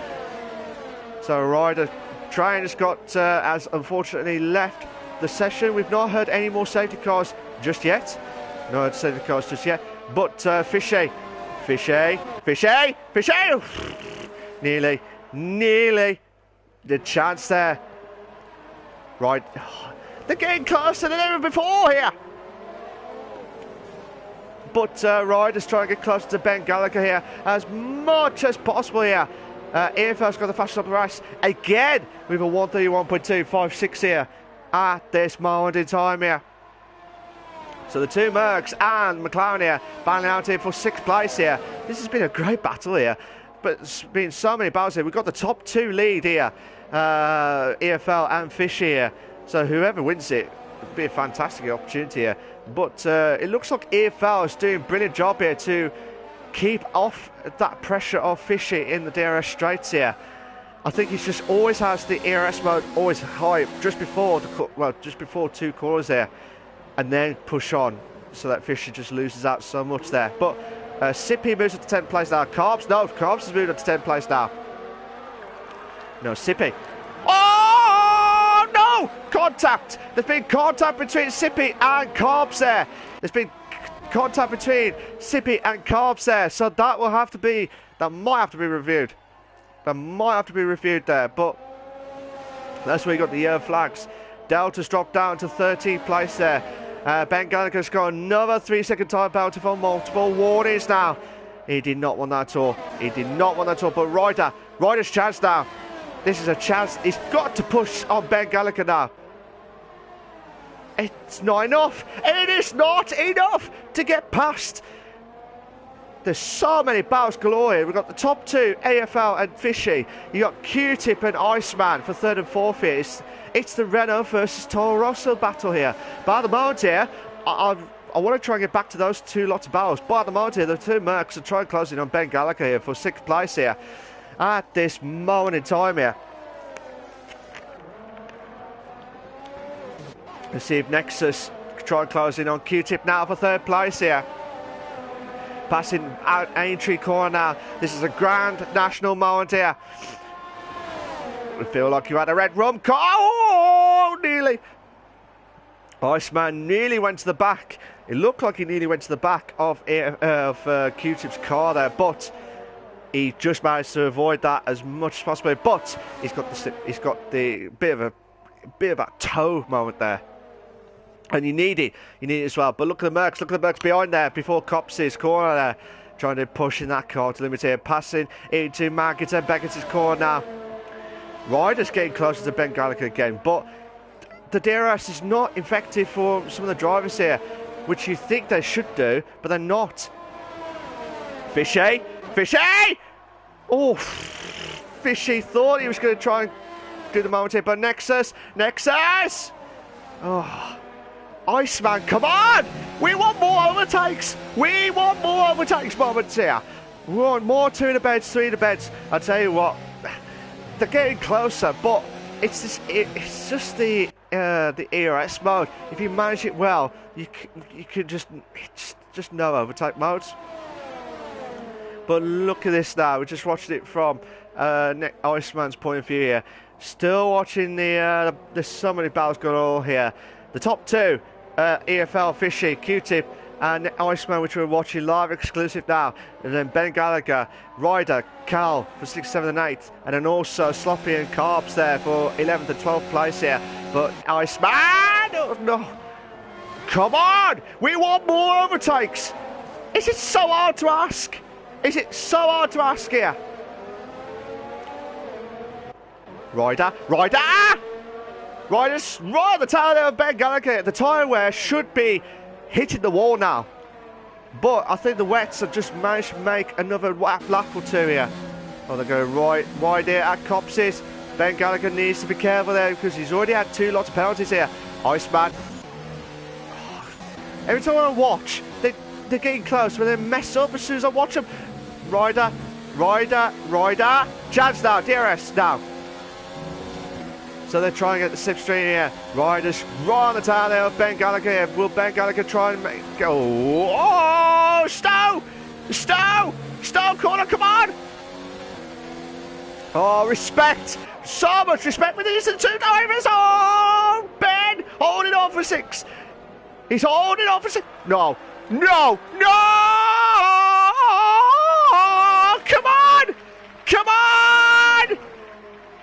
So Ryder Train has has unfortunately left the session. We've not heard any more safety cars just yet. No safety cars just yet. But Fishy. Nearly. The chance there. Right. They're getting closer than ever before here. But Ryder's trying to get closer to Ben Gallagher here as much as possible here. EFL's got the fastest of the race again with a 131.256 here at this moment in time here. So the two Mercs and McLaren here battling out here for 6th place here. This has been a great battle here, but it's been so many battles here. We've got the top 2 lead here, EFL and Fish here. So whoever wins it would be a fantastic opportunity here. But it looks like EFL is doing a brilliant job here to keep off that pressure of Fishy in the DRS straights here. I think he just always has the ERS mode always high just before just before 2 corners there, and then push on so that Fisher just loses out so much there. But Sippy moves up to 10th place now. Carbs has moved up to 10th place now. No, Sippy. Oh no! Contact! There's been contact between Sippy and Carbs there. There's been contact between Sippy and Carbs there. So that might have to be reviewed. That might have to be reviewed there. But that's where you got the yellow flags. Delta's dropped down to 13th place there. Ben Gallagher's got another 3-second time penalty for multiple warnings now. He did not want that at all. But Ryder's chance now. This is a chance. He's got to push on Ben Gallagher now. It's not enough. It is not enough to get past. There's so many battles galore here. We've got the top 2, AFL and Fishy. You got Q-Tip and Iceman for 3rd and 4th here. It's the Renault versus Toro Rosso battle here. But at the moment here, I want to try and get back to those 2 lots of battles. But at the moment here, the 2 Mercs are trying to close in on Ben Gallagher here for 6th place here. At this moment in time here. Let's see if Nexus can try and close in on Q-Tip now for 3rd place here. Passing out Aintree corner now. This is a grand national moment here. We feel like you had a red rum car. Oh, nearly. Iceman nearly went to the back. It looked like he nearly went to the back of Q-Tip's car there, but he just managed to avoid that as much as possible. But he's got the bit of a toe moment there. And you need it as well. But look at the Mercs behind there before Copses' corner there. Trying to push in that car to limit here. Passing into Markets and Beckett's corner now. Ryder's getting closer to Ben Gallagher again. But the DRS is not effective for some of the drivers here, which you think they should do, but they're not. Fishy! Oh, Fishy thought he was going to try and do the moment here, but Nexus! Oh. Iceman, come on! We want more overtakes! Moments here. We want more 2 in the beds, 3 in the beds. I tell you what, they're getting closer, but it's just the ERS mode. If you manage it well, you can just no overtake modes. But look at this now. We're just watching it from Iceman's point of view here. Still watching there's so many battles going on here. The top 2. EFL, Fishy, Q-Tip, and Iceman, which we're watching live exclusive now. And then Ben Gallagher, Ryder, Cal for 6th, 7th and 8th. And then also Sloppy and Carbs there for 11th and 12th place here. But Iceman, oh, no. Come on! We want more overtakes! Is it so hard to ask? Is it so hard to ask here? Ryder! Ryder's right at the tail there of Ben Gallagher. The tyre wear should be hitting the wall now. But I think the wets have just managed to make another lap or two here. Oh, they're going right wide here at Copses. Ben Gallagher needs to be careful there because he's already had 2 lots of penalties here. Iceman. Every time I watch, they're getting close, but they mess up as soon as I watch them. Ryder. Chance now, DRS now. So they're trying to get the slipstream here. Ryder's right on the tail there of Ben Gallagher here. Will Ben Gallagher try and make go? Oh, Stowe corner, come on! Oh, respect! So much respect with these 2 drivers. Oh, Ben holding on for 6. He's holding on for 6. No! Come on!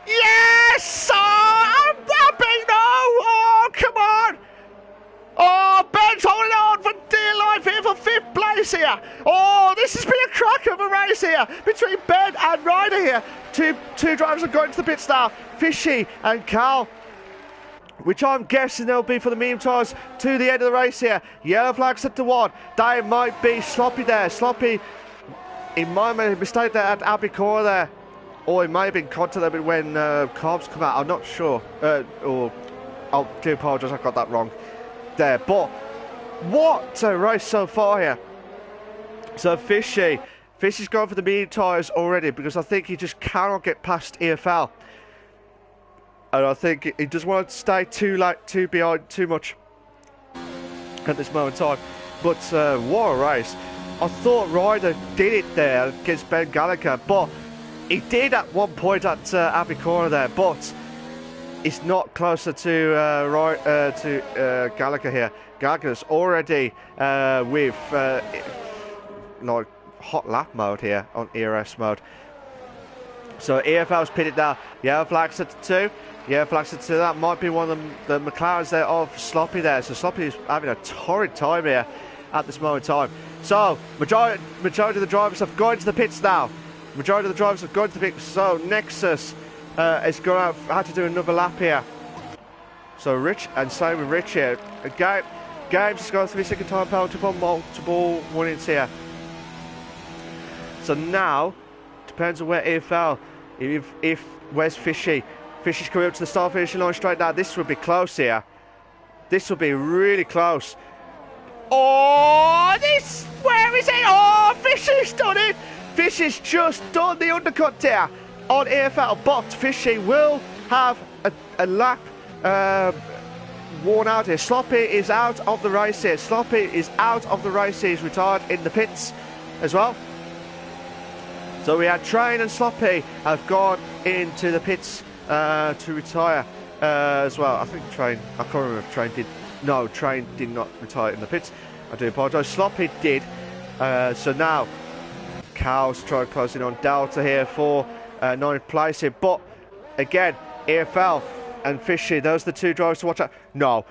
Yes! Oh, Ben, no! Oh, come on! Oh, Ben's holding on for dear life here for 5th place here. Oh, this has been a crack of a race here between Ben and Ryder here. Two drivers are going to the pits now. Fishy and Cal, which I'm guessing they'll be for the medium tyres to the end of the race here. Yellow flag set to 1. They might be Sloppy there. Sloppy, he might have made a mistake there at Abbey Corner there. Or it may have been contact when Carbs come out. I'm not sure. Or I do apologise, I got that wrong there. But what a race so far here. So Fishy's going for the medium tyres already because I think he just cannot get past EFL. And I think he doesn't want to stay too behind too much at this moment in time. But what a race. I thought Ryder did it there against Ben Gallagher, but he did at one point at Abbey Corner there, but it's not closer to Gallagher here. Gallagher's already with like hot lap mode here on ERS mode. So EFL's pitted now. Yellow flag set to 2. Yellow flag set to 2. That might be one of the McLarens there of Sloppy there. So Sloppy is having a torrid time here at this moment in time. So majority of the drivers have gone to the pits now. Majority of the drivers have gone to the pits. So Nexus is going to have to do another lap here. So Rich, and same with Rich here. Games is going to be second time penalty for multiple warnings here. So now depends on where EFL. If where's Fishy? Fishy's coming up to the start finishing line straight now. This would be close here. This will be really close. Oh, where is it? Oh, Fishy's done it. Fishy's just done the undercut there on EFL, but Fishy will have a lap worn out here. Sloppy is out of the race here. Sloppy is out of the race. He's retired in the pits as well. So we had Train and Sloppy have gone into the pits to retire as well. I think Train, I can't remember if Train did. No, Train did not retire in the pits. I do apologise. Sloppy did. So now Cal's trying closing on Delta here for 9th place here. But again, EFL and Fishy, those are the 2 drivers to watch out. No!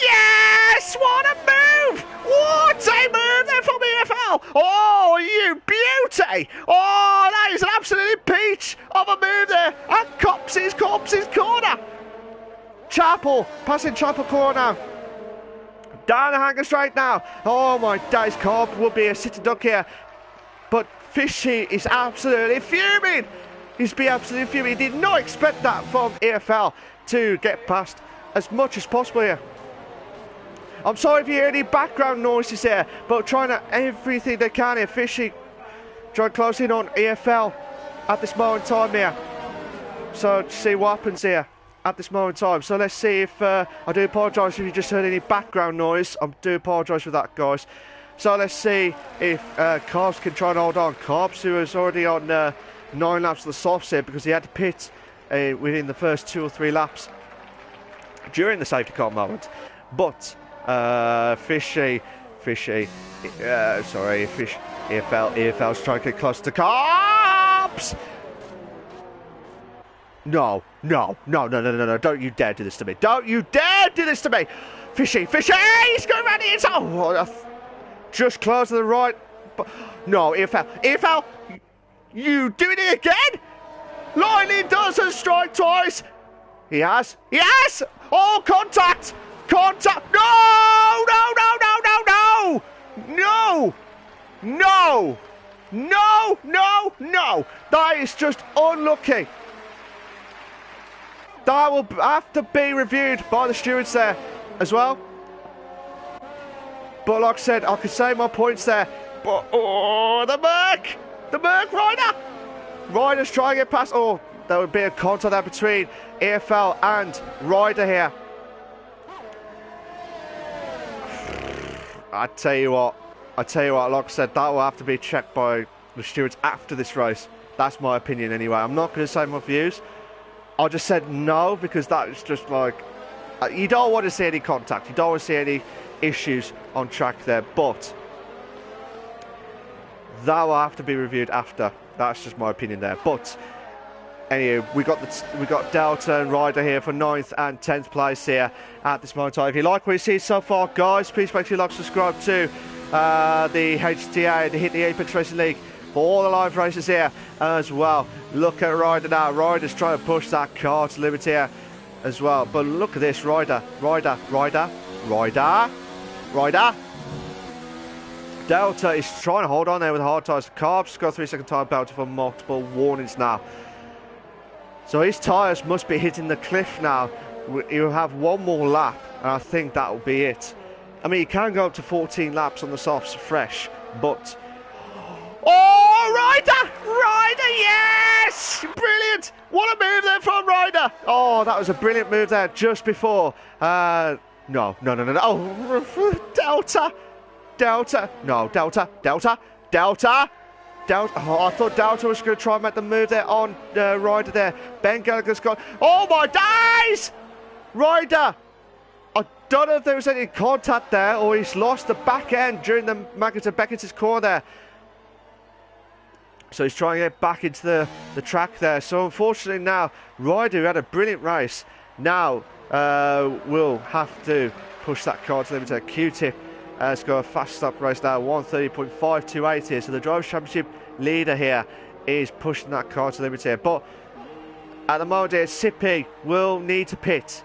Yes! What a move! What a move there from EFL! Oh, you beauty! Oh, that is an absolute peach of a move there at Copses corner. Chapel, passing Chapel corner. Down the hanger straight now. Oh my days, Cobb will be a sitting duck here. But Fishy is absolutely fuming. He's been absolutely fuming. He did not expect that from EFL to get past as much as possible here. I'm sorry if you hear any background noises here, but trying everything they can here. Fishy trying to close in on EFL at this moment in time here. So to see what happens here at this moment in time. So let's see if I do apologise if you just heard any background noise. I do apologise for that, guys. So let's see if Carbs can try and hold on. Carbs, who is already on 9 laps of the softs here because he had to pit within the first 2 or 3 laps. during the safety car moment. But Fishy, EFL's trying to get close to Cobbs. No, don't you dare do this to me. Don't you dare do this to me. Fishy, he's going around the inside. Oh, just close to the right. But no, EFL, you doing it again? Lightning doesn't strike twice. He has. Oh, contact. No. That is just unlucky. That will have to be reviewed by the stewards there as well. But like I said, I could say my points there. But, oh, the Merc Ryder. Ryder's trying to get past. Oh, there would be a contact there between EFL and Ryder here. I tell you what, like I said, that will have to be checked by the stewards after this race. That's my opinion anyway. I'm not going to say my views. I just said no because that is just like, you don't want to see any contact. You don't want to see any issues on track there. But that will have to be reviewed after. That's just my opinion there. But anyway, we got Delta and Ryder here for 9th and 10th place here at this moment. If you like what you see so far, guys, please make sure you like, subscribe to the HTA, the Hit the Apex Racing League, for all the live races here as well. Look at Ryder now. Ryder's trying to push that car to limit here as well. But look at this, Ryder. Delta is trying to hold on there with hard tyres. Carb's got 3-second tyre penalty for multiple warnings now. So his tyres must be hitting the cliff now. He'll have one more lap, and I think that will be it. I mean, he can go up to 14 laps on the softs fresh, but... Oh, Ryder, yes! Brilliant! What a move there from Ryder! Oh, that was a brilliant move there just before. No. Oh, Delta. No, Delta. Oh, I thought Delta was going to try and make the move there on Ryder there. Ben Gallagher's gone. Oh, my days! Ryder! I don't know if there was any contact there or he's lost the back end during the Maggotts and Beckett's corner there. So he's trying to get back into the track there. So unfortunately now, Ryder, who had a brilliant race, now will have to push that car to limit. Q-Tip has got a fast stop race now, 1:30.528 here. So the Drivers' Championship leader here is pushing that car to limit here. But at the moment here, Sippy will need to pit.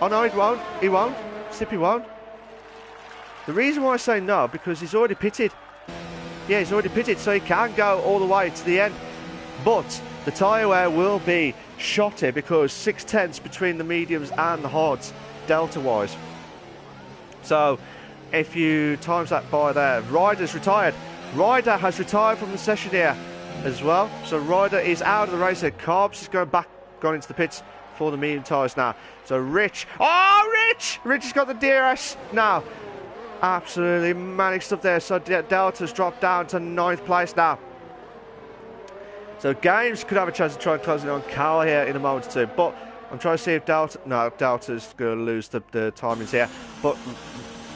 Oh no, he won't. Sippy won't. The reason why I say no, because he's already pitted. Yeah, he's already pitted, so he can go all the way to the end. But the tyre wear will be shot here because 6/10 between the mediums and the hards, delta-wise. So if you times that by there, Ryder's retired. Ryder has retired from the session here as well. So Ryder is out of the race here. Carbs is gone into the pits for the medium tyres now. So Rich has got the DRS now. Absolutely manic stuff there. So Delta's dropped down to 9th place now. So Games could have a chance to try and close it on Cal here in a moment or two. But I'm trying to see if Delta's going to lose the timings here. But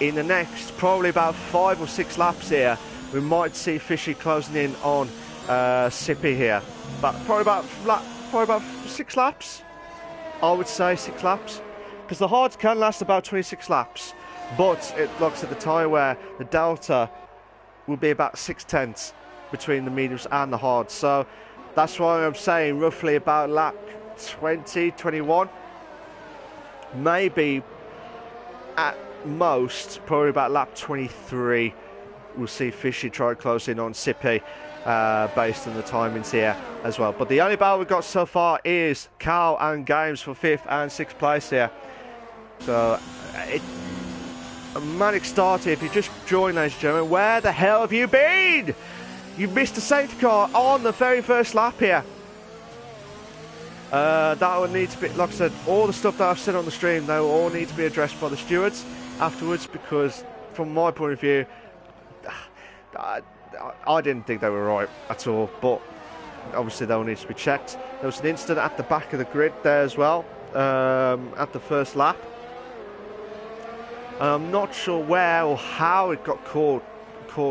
in the next probably about 5 or 6 laps here, we might see Fishy closing in on Sippy here. But probably about 6 laps. I would say 6 laps. Because the hards can last about 26 laps. But it looks at the tyre wear, the Delta will be about 6/10 between the mediums and the hards. So that's why I'm saying roughly about lap 20, 21. Maybe at most, probably about lap 23, we'll see Fishy try to close in on Sippy based on the timings here as well. But the only battle we've got so far is Cal and Games for 5th and 6th place here. So a manic start here. If you just joined, ladies and gentlemen, where the hell have you been? You missed a safety car on the very first lap here. That will need to be, like I said, all the stuff that I've said on the stream, they will all need to be addressed by the stewards afterwards, because from my point of view, I didn't think they were right at all, but obviously they'll need to be checked. There was an incident at the back of the grid there as well, at the first lap. And I'm not sure where or how it got caught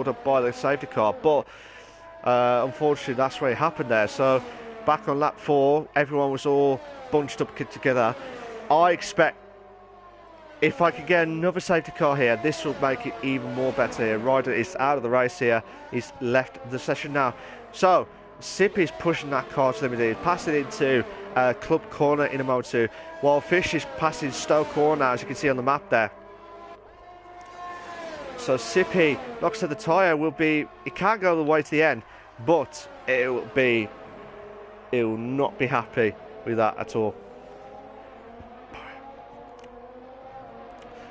up by the safety car, but unfortunately that's where it happened there. So back on lap 4, everyone was all bunched up together. I expect if I could get another safety car here, this will make it even more better here. Ryder is out of the race here. He's left the session now. So Sippy is pushing that car to the limit. He's passing into Club Corner in a Moto2, while Fish is passing Stowe Corner, as you can see on the map there. So Sippy, like I said, the tyre will be, it can't go all the way to the end, but it will not be happy with that at all.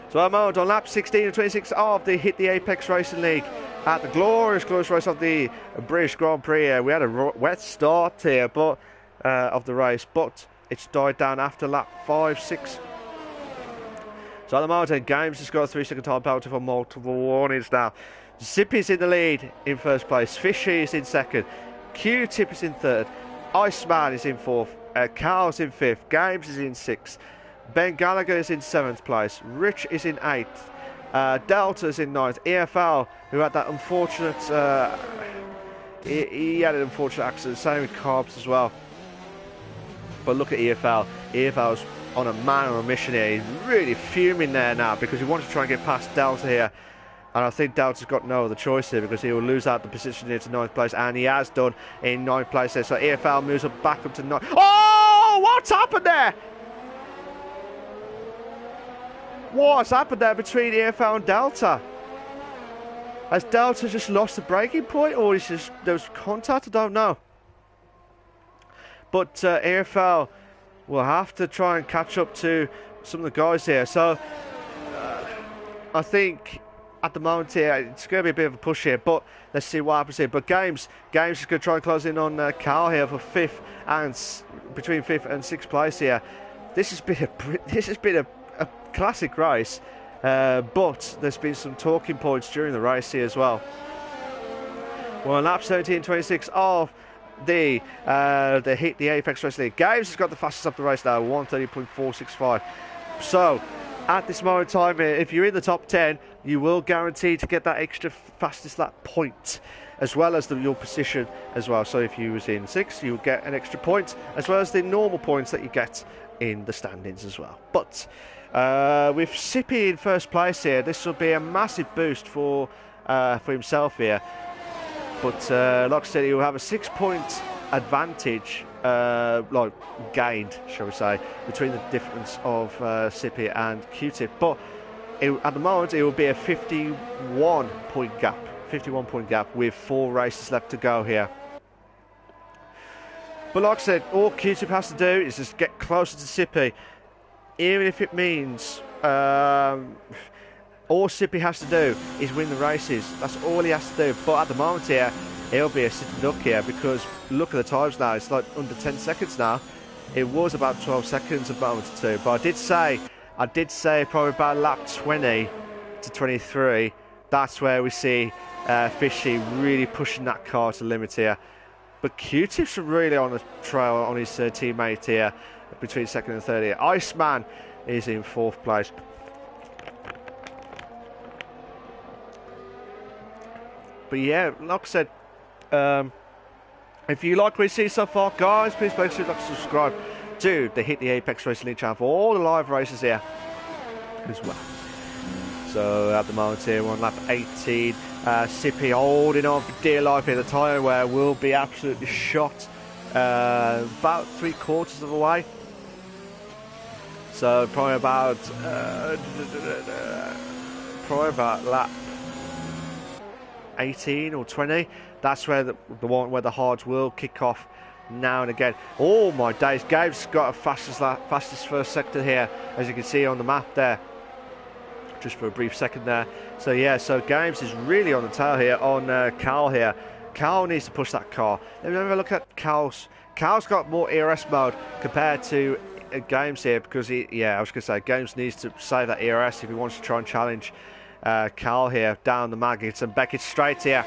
So I'm on lap 16 and 26 of the Hit the Apex Racing League at the glorious race of the British Grand Prix here. We had a wet start here of the race, but it's died down after lap 5, 6. So at the moment, Games has got a 3-second time penalty for multiple warnings now. Zippy's in the lead in first place. Fishy is in second. Q-Tip is in third. Iceman is in fourth. Carl's in fifth. Games is in sixth. Ben Gallagher is in 7th place. Rich is in 8th. Delta is in 9th. EFL, who had that unfortunate... he had an unfortunate accident. Same with Carbs as well. But look at EFL. EFL's on a man on a mission here. He's really fuming there now because he wants to try and get past Delta here. And I think Delta's got no other choice here because he will lose out the position here to 9th place. And he has done in 9th place there. So EFL moves back up to 9th. Oh! What's happened there? What's happened there between EFL and Delta? Has Delta just lost the braking point, or is just there was contact? I don't know. But EFL will have to try and catch up to some of the guys here. So I think at the moment here it's going to be a bit of a push here, but let's see what happens here. But Games is going to try and close in on Carl here for 5th and between 5th and 6th place here. This has been a classic race, but there's been some talking points during the race here as well. Well, on lap 17.26 of the Hit the Apex Racing League, Games has got the fastest up the race now, 1:30.465. So at this moment in time here, if you're in the top 10, you will guarantee to get that extra fastest lap point, as well as your position as well. So if you was in 6th, you would get an extra point, as well as the normal points that you get in the standings as well. But with Sippy in first place here, this will be a massive boost for himself here. But like I said, he will have a 6-point advantage, gained, shall we say, between the difference of Sippy and Q-Tip. But at the moment, it will be a 51-point gap with 4 races left to go here. But like I said, all Q-Tip has to do is just get closer to Sippy, even if it means all Sippy has to do is win the races. That's all he has to do. But at the moment here, he'll be a sitting duck here because look at the times now. It's like under 10 seconds now. It was about 12 seconds a moment or two. But I did say probably about lap 20 to 23. That's where we see Fishy really pushing that car to the limit here. But Q-Tip's really on the trail on his teammate here between 2nd and 3rd here. Iceman is in 4th place. But yeah, like I said, if you like what you see so far, guys, please make sure to subscribe to the Hit the Apex Racing League channel for all the live races here as well. So at the moment here, we're on lap 18. Sippy holding on for dear life here. The tyre wear will be absolutely shot about 3/4 of the way. So probably about lap 18 or 20. That's where the one where the hards will kick off now and again. Oh my days, Gabe's got a fastest first sector here, as you can see on the map there. Just for a brief second there. So yeah, so Games is really on the tail here on Carl here. Carl needs to push that car. Let me have a look at Carl's. Carl's got more ERS mode compared to Games here because I was going to say Games needs to save that ERS if he wants to try and challenge Carl here down the Maggots and Beckett straight here.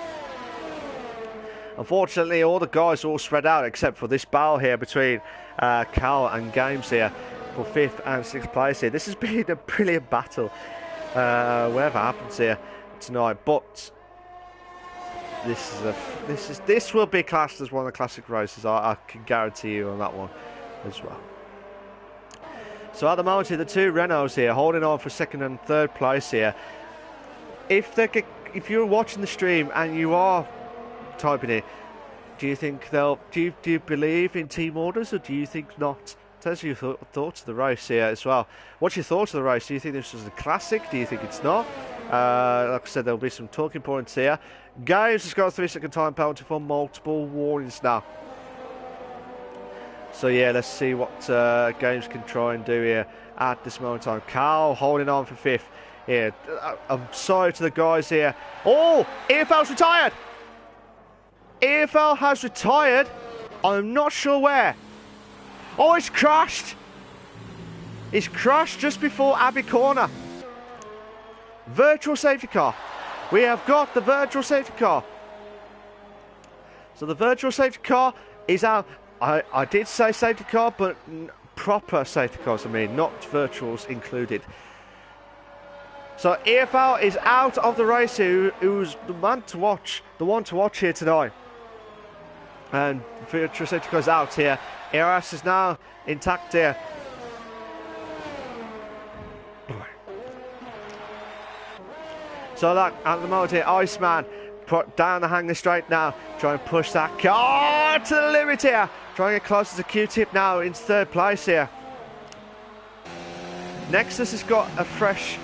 Unfortunately, all the guys are all spread out except for this battle here between Carl and Games here. for 5th and 6th place here. This has been a brilliant battle, whatever happens here tonight. But this will be classed as one of the classic races. I can guarantee you on that one as well. So at the moment here, the two Renaults here holding on for 2nd and 3rd place here. If you're watching the stream and you are typing it, do you think do you believe in team orders, or do you think not? Tell us your thoughts of the race here as well. What's your thoughts of the race? Do you think this is a classic? Do you think it's not? Like I said, there'll be some talking points here. Games has got a 3-second time penalty for multiple warnings now. So yeah, let's see what Games can try and do here at this moment in time. Carl holding on for 5th here. I'm sorry to the guys here. Oh, EFL's retired. EFL has retired. I'm not sure where. Oh, it's crashed. It's crashed just before Abbey Corner. Virtual safety car. We have got the virtual safety car. So the virtual safety car is out. I did say safety car, but proper safety cars, I mean, not virtuals included. So EFL is out of the race here, who's the one to watch here tonight. And virtual safety car is out here. ERS is now intact here. So that at the moment here, Iceman put down the hanger straight now, trying to push that car to the limit here. Trying to get closer to Q-Tip now in 3rd place here. Nexus has got a fresh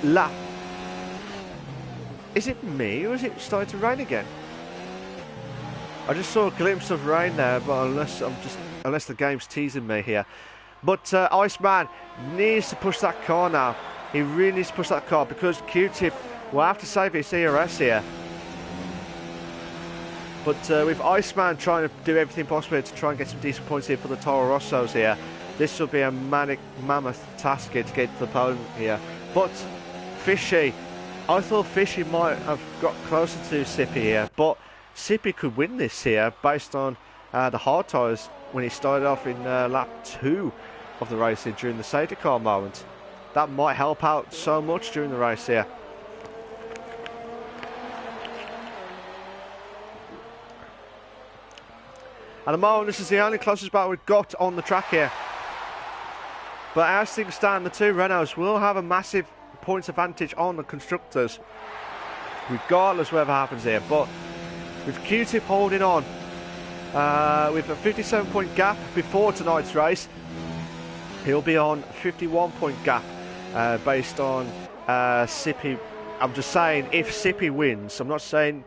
lap. Is it me, or is it starting to rain again? I just saw a glimpse of rain there, but unless the game's teasing me here. But Iceman needs to push that car now. He really needs to push that car, because Q-Tip will have to save his ERS here. But with Iceman trying to do everything possible to try and get some decent points here for the Toro Rossos here, this will be a mammoth task here to get to the podium here. But Fishy, I thought Fishy might have got closer to Sippy here, but Sippy could win this here based on the hard tyres when he started off in lap 2 of the race here during the safety car moment. That might help out so much during the race here. At the moment, this is the only closest battle we've got on the track here. But as things stand, the two Renaults will have a massive points advantage on the constructors, regardless of whatever happens here. But with Q-Tip holding on, with a 57-point gap before tonight's race, he'll be on 51-point gap based on Sippy. I'm just saying, if Sippy wins, I'm not saying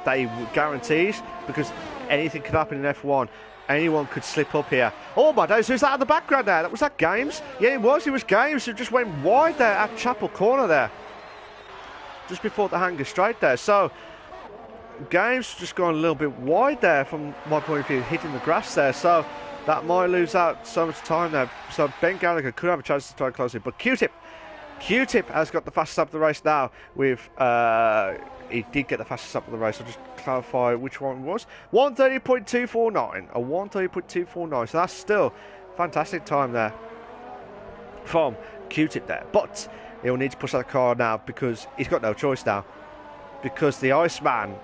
that he guarantees, because anything could happen in F1. Anyone could slip up here. Oh my days, who's that in the background there? Was that Games? Yeah, it was Games who just went wide there at Chapel Corner there. Just before the hanger straight there. So, Games just gone a little bit wide there from my point of view, hitting the grass there. So, that might lose out so much time there. So, Ben Gallagher could have a chance to try and close it. But Q-Tip has got the fastest lap of the race now with... he did get the fastest lap of the race. I'll just clarify which one it was. 1:30.249. A 1:30.249. So that's still fantastic time there from Q-Tip there. But he'll need to push that car now, because he's got no choice now. Because the Iceman,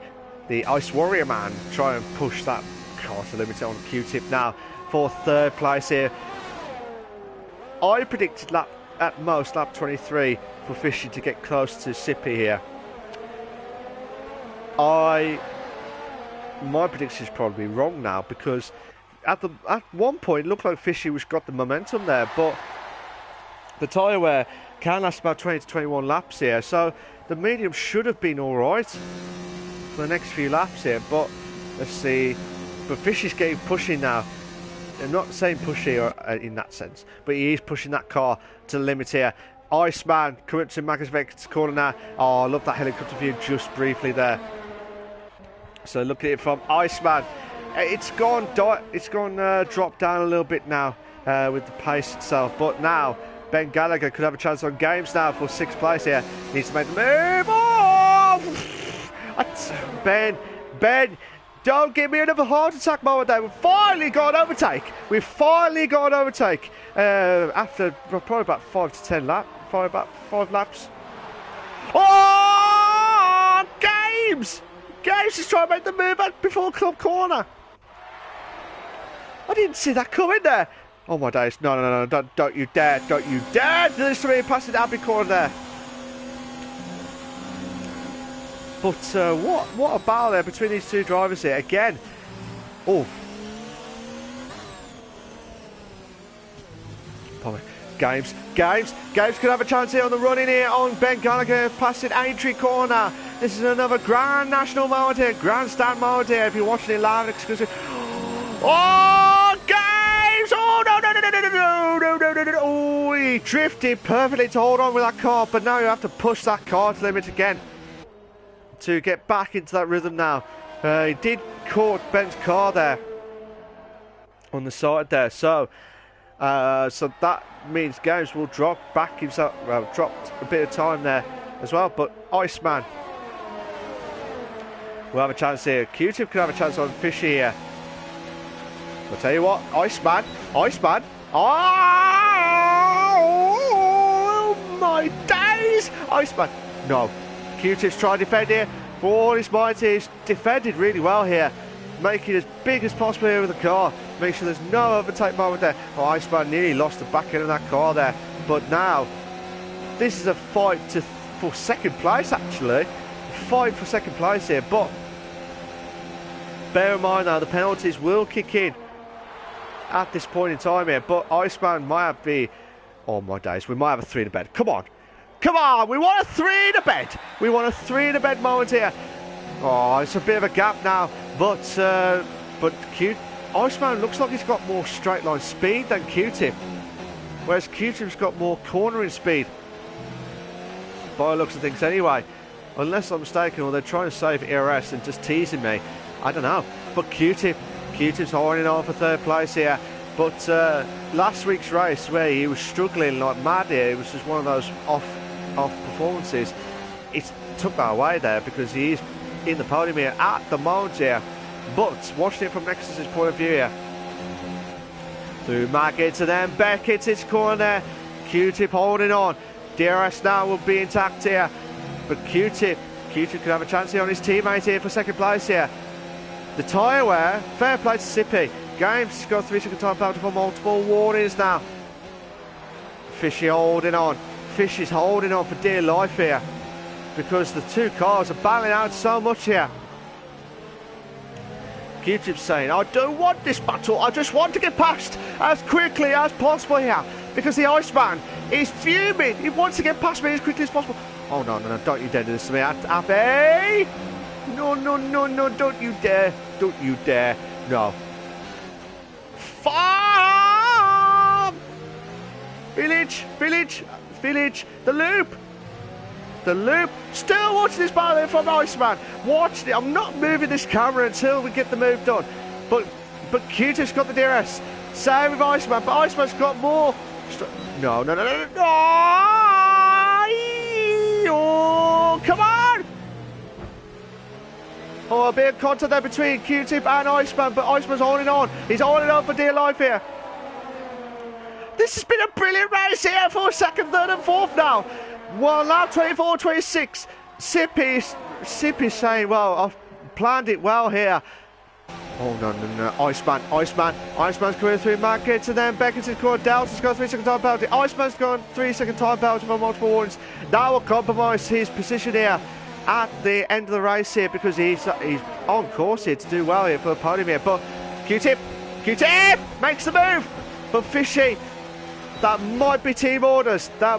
the Ice Warrior man, try and push that car to limit it on Q-Tip now for 3rd place here. I predicted at most lap 23 for Fishy to get close to Sippy here. My prediction is probably wrong now, because at one point it looked like Fishy got the momentum there, but the tyre wear can last about 20 to 21 laps here, so the medium should have been alright for the next few laps here. But let's see. But Fishy's getting pushing now. I'm not saying pushy in that sense, but he is pushing that car to the limit here. Iceman coming up to Magnus Vector's corner now. Oh, I love that helicopter view just briefly there. So look at it from Iceman. It's gone drop down a little bit now with the pace itself. But now Ben Gallagher could have a chance on Games now for 6th place here. Needs to make the move. Oh! Ben, Don't give me another heart attack moment there. We've finally got an overtake. We've finally got an overtake. After probably about 5 to 10 laps. About 5 laps. Oh! Games! Games is trying to make the move out before club corner. I didn't see that coming there. Oh my days. No. Don't you dare. Don't you dare. There's somebody passing the Abbey corner there. But what a battle there between these two drivers here. Again. Oh. Games could have a chance here on the run in here on Ben Gallagher passing Aintree corner. This is another Grand National moment here, Grandstand moment here. If you're watching it live, exclusive. Oh, Games! Oh no! Oh, he drifted perfectly to hold on with that car, but now you have to push that car to limit again to get back into that rhythm now. He did caught Ben's car there on the side there, so that means Games will drop back himself. Well, dropped a bit of time there as well, but Iceman will have a chance here. Q-Tip could have a chance on Fishy here. I'll tell you what, Iceman. Oh my days! Iceman. No. Q-Tip's trying to defend here. For all his might, he's defended really well here. Making it as big as possible here with the car. Make sure there's no overtake moment there. Oh, Iceman nearly lost the back end of that car there. But now, this is a fight for second place actually. Fight for second place here. But bear in mind now, the penalties will kick in at this point in time here. But Iceman might be... Oh my days, we might have a 3 to bed. Come on, we want a 3 to bed. We want a 3 to bed moment here. Oh, it's a bit of a gap now. But Iceman looks like he's got more straight line speed than Q-Tip. Whereas Q-Tip's got more cornering speed. By the looks of things anyway. Unless I'm mistaken, or they're trying to save ERS and just teasing me. I don't know. But Q-Tip's holding on for 3rd place here. But last week's race where he was struggling like mad here, it was just one of those off performances. It took that away there because he is in the podium here at the moment here. But watching it from Nexus's point of view here. Through Maggot to them, Beckett's his corner there. Q-Tip holding on. DRS now will be intact here. But Q-Tip could have a chance here on his teammate here for 2nd place here. The tyre wear, fair play to Sippy. Games got 3-second time penalty for multiple warnings now. Fishy holding on. Fishy's holding on for dear life here. Because the two cars are battling out so much here. Q-Tip's saying, I don't want this battle, I just want to get past as quickly as possible here. Because the Iceman is fuming, he wants to get past me as quickly as possible. Oh no, don't you dare do this to me, Appy! No, don't you dare, no. Farm! Village, the loop, still watching this battle from Iceman. Watch it. I'm not moving this camera until we get the move done. But Q-Tip's got the DRS. Same with Iceman, but Iceman's got more. No. Oh, come on! Oh, a bit of contact there between Q-Tip and Iceman, but Iceman's holding on. He's holding on for dear life here. This has been a brilliant race here for 2nd, 3rd and 4th now. Well, lap 24, 26. Sippy's saying, well, I've planned it well here. Oh, no. Iceman's coming through Maggots and then Beckett's scored. Delta's got 3-second time penalty. Iceman's got 3-second time penalty for multiple warnings. That will compromise his position here at the end of the race here because he's on course here to do well here for the podium here. But Q-Tip makes the move. But Fishy, that might be team orders. I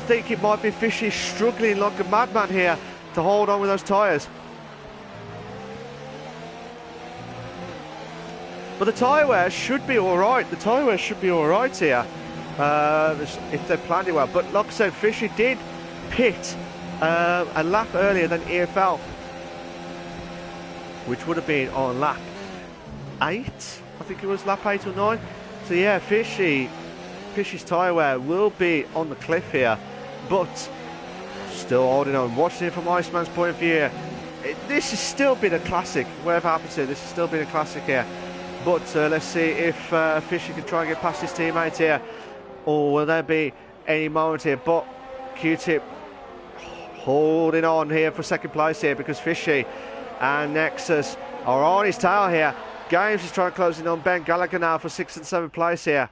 think it might be Fishy struggling like a madman here to hold on with those tyres. But the tyre wear should be alright. Here. If they planned it well. But like I said, Fishy did pit a lap earlier than EFL. Which would have been on lap 8. I think it was lap 8 or 9. So yeah, Fishy's tyre wear will be on the cliff here, but still holding on. Watching it from Iceman's point of view here. this has still been a classic. Whatever happens here, this has still been a classic here. But let's see if Fisher can try and get past his teammates here. Or will there be any moment here? But Q-Tip holding on here for second place here because Fishy and Nexus are on his tail here. Games is trying to close in on Ben Gallagher now for 6th and 7th place here.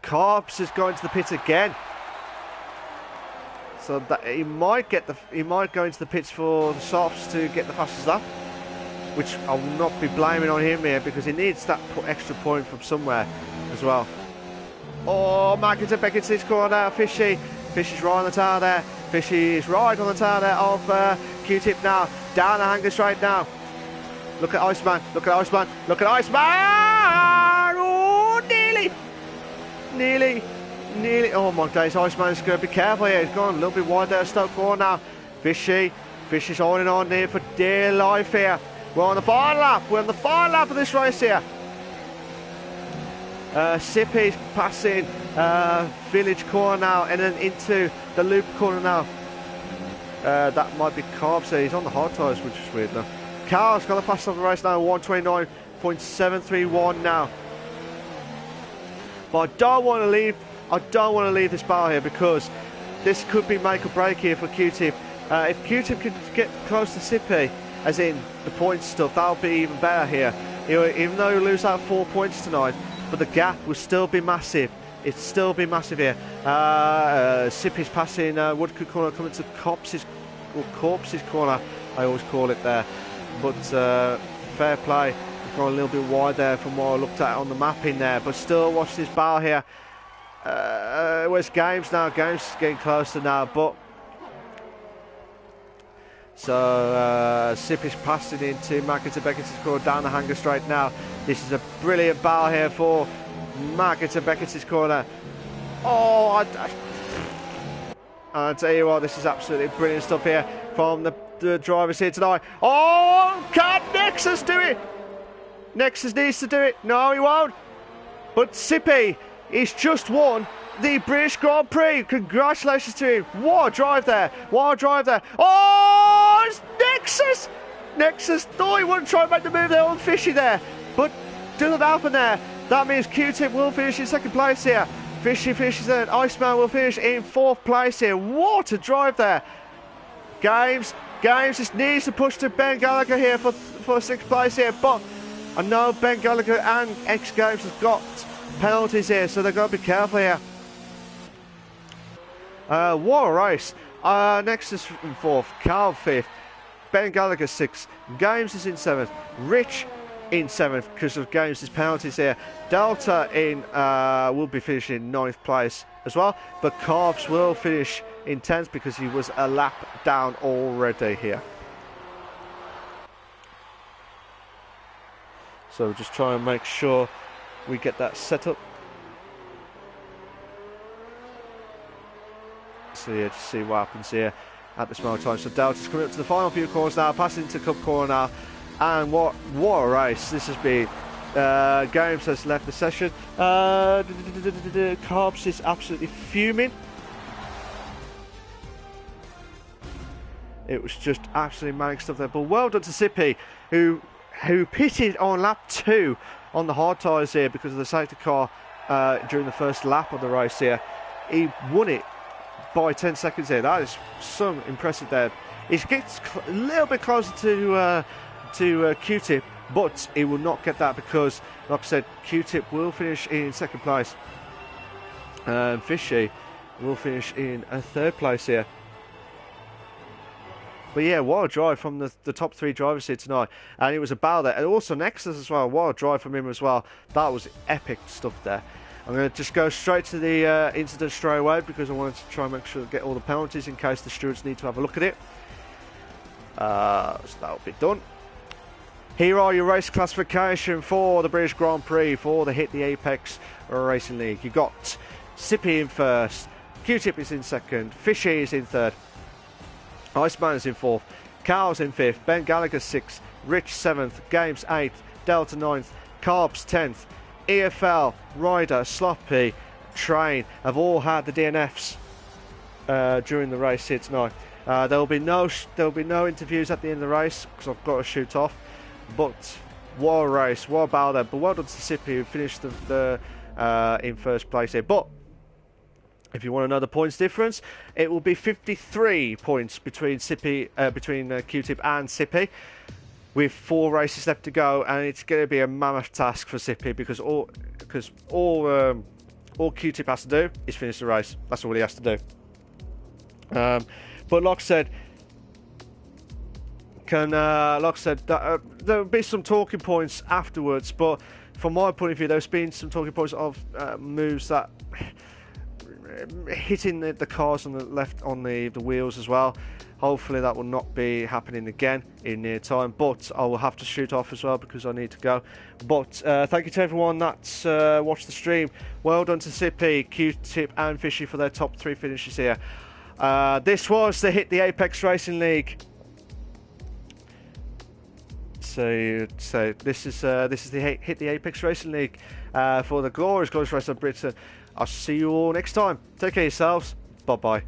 Corpse is going to the pit again. So that he might go into the pits for the softs to get the fastest lap, which I will not be blaming on him here because he needs that extra point from somewhere as well. Oh, Magnussen Beckett's his corner. Fishy's right on the tail there. Fishy is right on the tail there of Q-Tip now. Down the hanger straight now. Look at Iceman. Look at Iceman. Look at Iceman. Oh, nearly. Oh my days, Iceman's going to be careful here. He's gone a little bit wide there, Stoke Corner now. Fishy's holding on there for dear life here. We're on the final lap. We're on the final lap of this race here. Sippy's passing Village Corner now and then into the Loop Corner now. That might be Carbs there. He's on the hard tyres, which is weird now. Carl's got the fastest of the race now, 129.731 now. But I don't want to leave this battle here because this could be make or break here for Q-Tip. If Q-Tip can get close to Sippy, as in the points stuff, that'll be even better here. Even though he lose out 4 points tonight, but the gap will still be massive. It'll still be massive here. Sippy's passing Woodcote Corner, coming to Corpse's Corner, I always call it there. But fair play. We've gone a little bit wide there from what I looked at on the mapping there. But still, watch this battle here. Where's Games now? Games is getting closer now, but so Sippy's passing into Magnussen Beckett's corner down the hanger straight now. This is a brilliant battle here for Magnussen Beckett's corner. Oh, I tell you what, this is absolutely brilliant stuff here from the drivers here tonight. Oh, can Nexus do it? Nexus needs to do it. No, he won't. But Sippy, he's just won the British Grand Prix. Congratulations to him. What a drive there. What a drive there. Oh, it's Nexus. Nexus thought he wouldn't try and make the move there on Fishy there. But doesn't happen there. That means Q-Tip will finish in second place here. Fishy finishes there. Iceman will finish in 4th place here. What a drive there. Games just needs to push to Ben Gallagher here for 6th place here. But I know Ben Gallagher and X Games has got penalties here, so they've got to be careful here. What a race. Nexus in 4th, Carl 5th, Ben Gallagher 6th, Games is in 7th, Rich in 7th because of Games' penalties here. Delta in will be finishing in 9th place as well, but Carbs will finish in 10th because he was a lap down already here. So just try and make sure we get that set up. So yeah, just see what happens here at this moment of time. So Delta's coming up to the final few corners now, passing into Cup Corner now. And what a race this has been. Games has left the session. Carbs is absolutely fuming. It was just absolutely manic stuff there. But well done to Sippy, who pitted on lap 2 on the hard tyres here because of the safety car during the first lap of the race here. He won it by 10 seconds here. That is so impressive there. He gets a little bit closer to Q-Tip, but he will not get that because, like I said, Q-Tip will finish in 2nd place. Fishy will finish in 3rd place here. But yeah, what a drive from the top 3 drivers here tonight. And it was a battle there. And also Nexus as well. What a drive from him as well. That was epic stuff there. I'm going to just go straight to the incident straight away because I wanted to try and make sure to get all the penalties in case the stewards need to have a look at it. So that'll be done. Here are your race classification for the British Grand Prix for the Hit the Apex Racing League. You've got Sippy in 1st, Q-Tip is in 2nd, Fishy is in 3rd, Iceman is in 4th, Carl's in 5th, Ben Gallagher 6th, Rich 7th, Games 8th, Delta 9th, Carbs 10th, EFL, Ryder, Sloppy, Train have all had the DNFs during the race here tonight. There'll be no interviews at the end of the race because I've got to shoot off. But what a race, what a battle there. But well done to Sippy, who finished in first place here. But if you want to know the points difference, it will be 53 points between Q-Tip and Sippy, with 4 races left to go, and it's going to be a mammoth task for Sippy because all Q-Tip has to do is finish the race. That's all he has to do. But like I said, there'll be some talking points afterwards. But from my point of view, there's been some talking points of moves that hitting the cars on the left on the wheels as well. Hopefully that will not be happening again in near time, but I will have to shoot off as well because I need to go. But thank you to everyone that's watched the stream. Well done to Sippy, Q-Tip and Fishy for their top 3 finishes here. This was the Hit the Apex Racing League. So this is the Hit the Apex Racing League for the glorious race of Britain. I'll see you all next time. Take care of yourselves. Bye bye.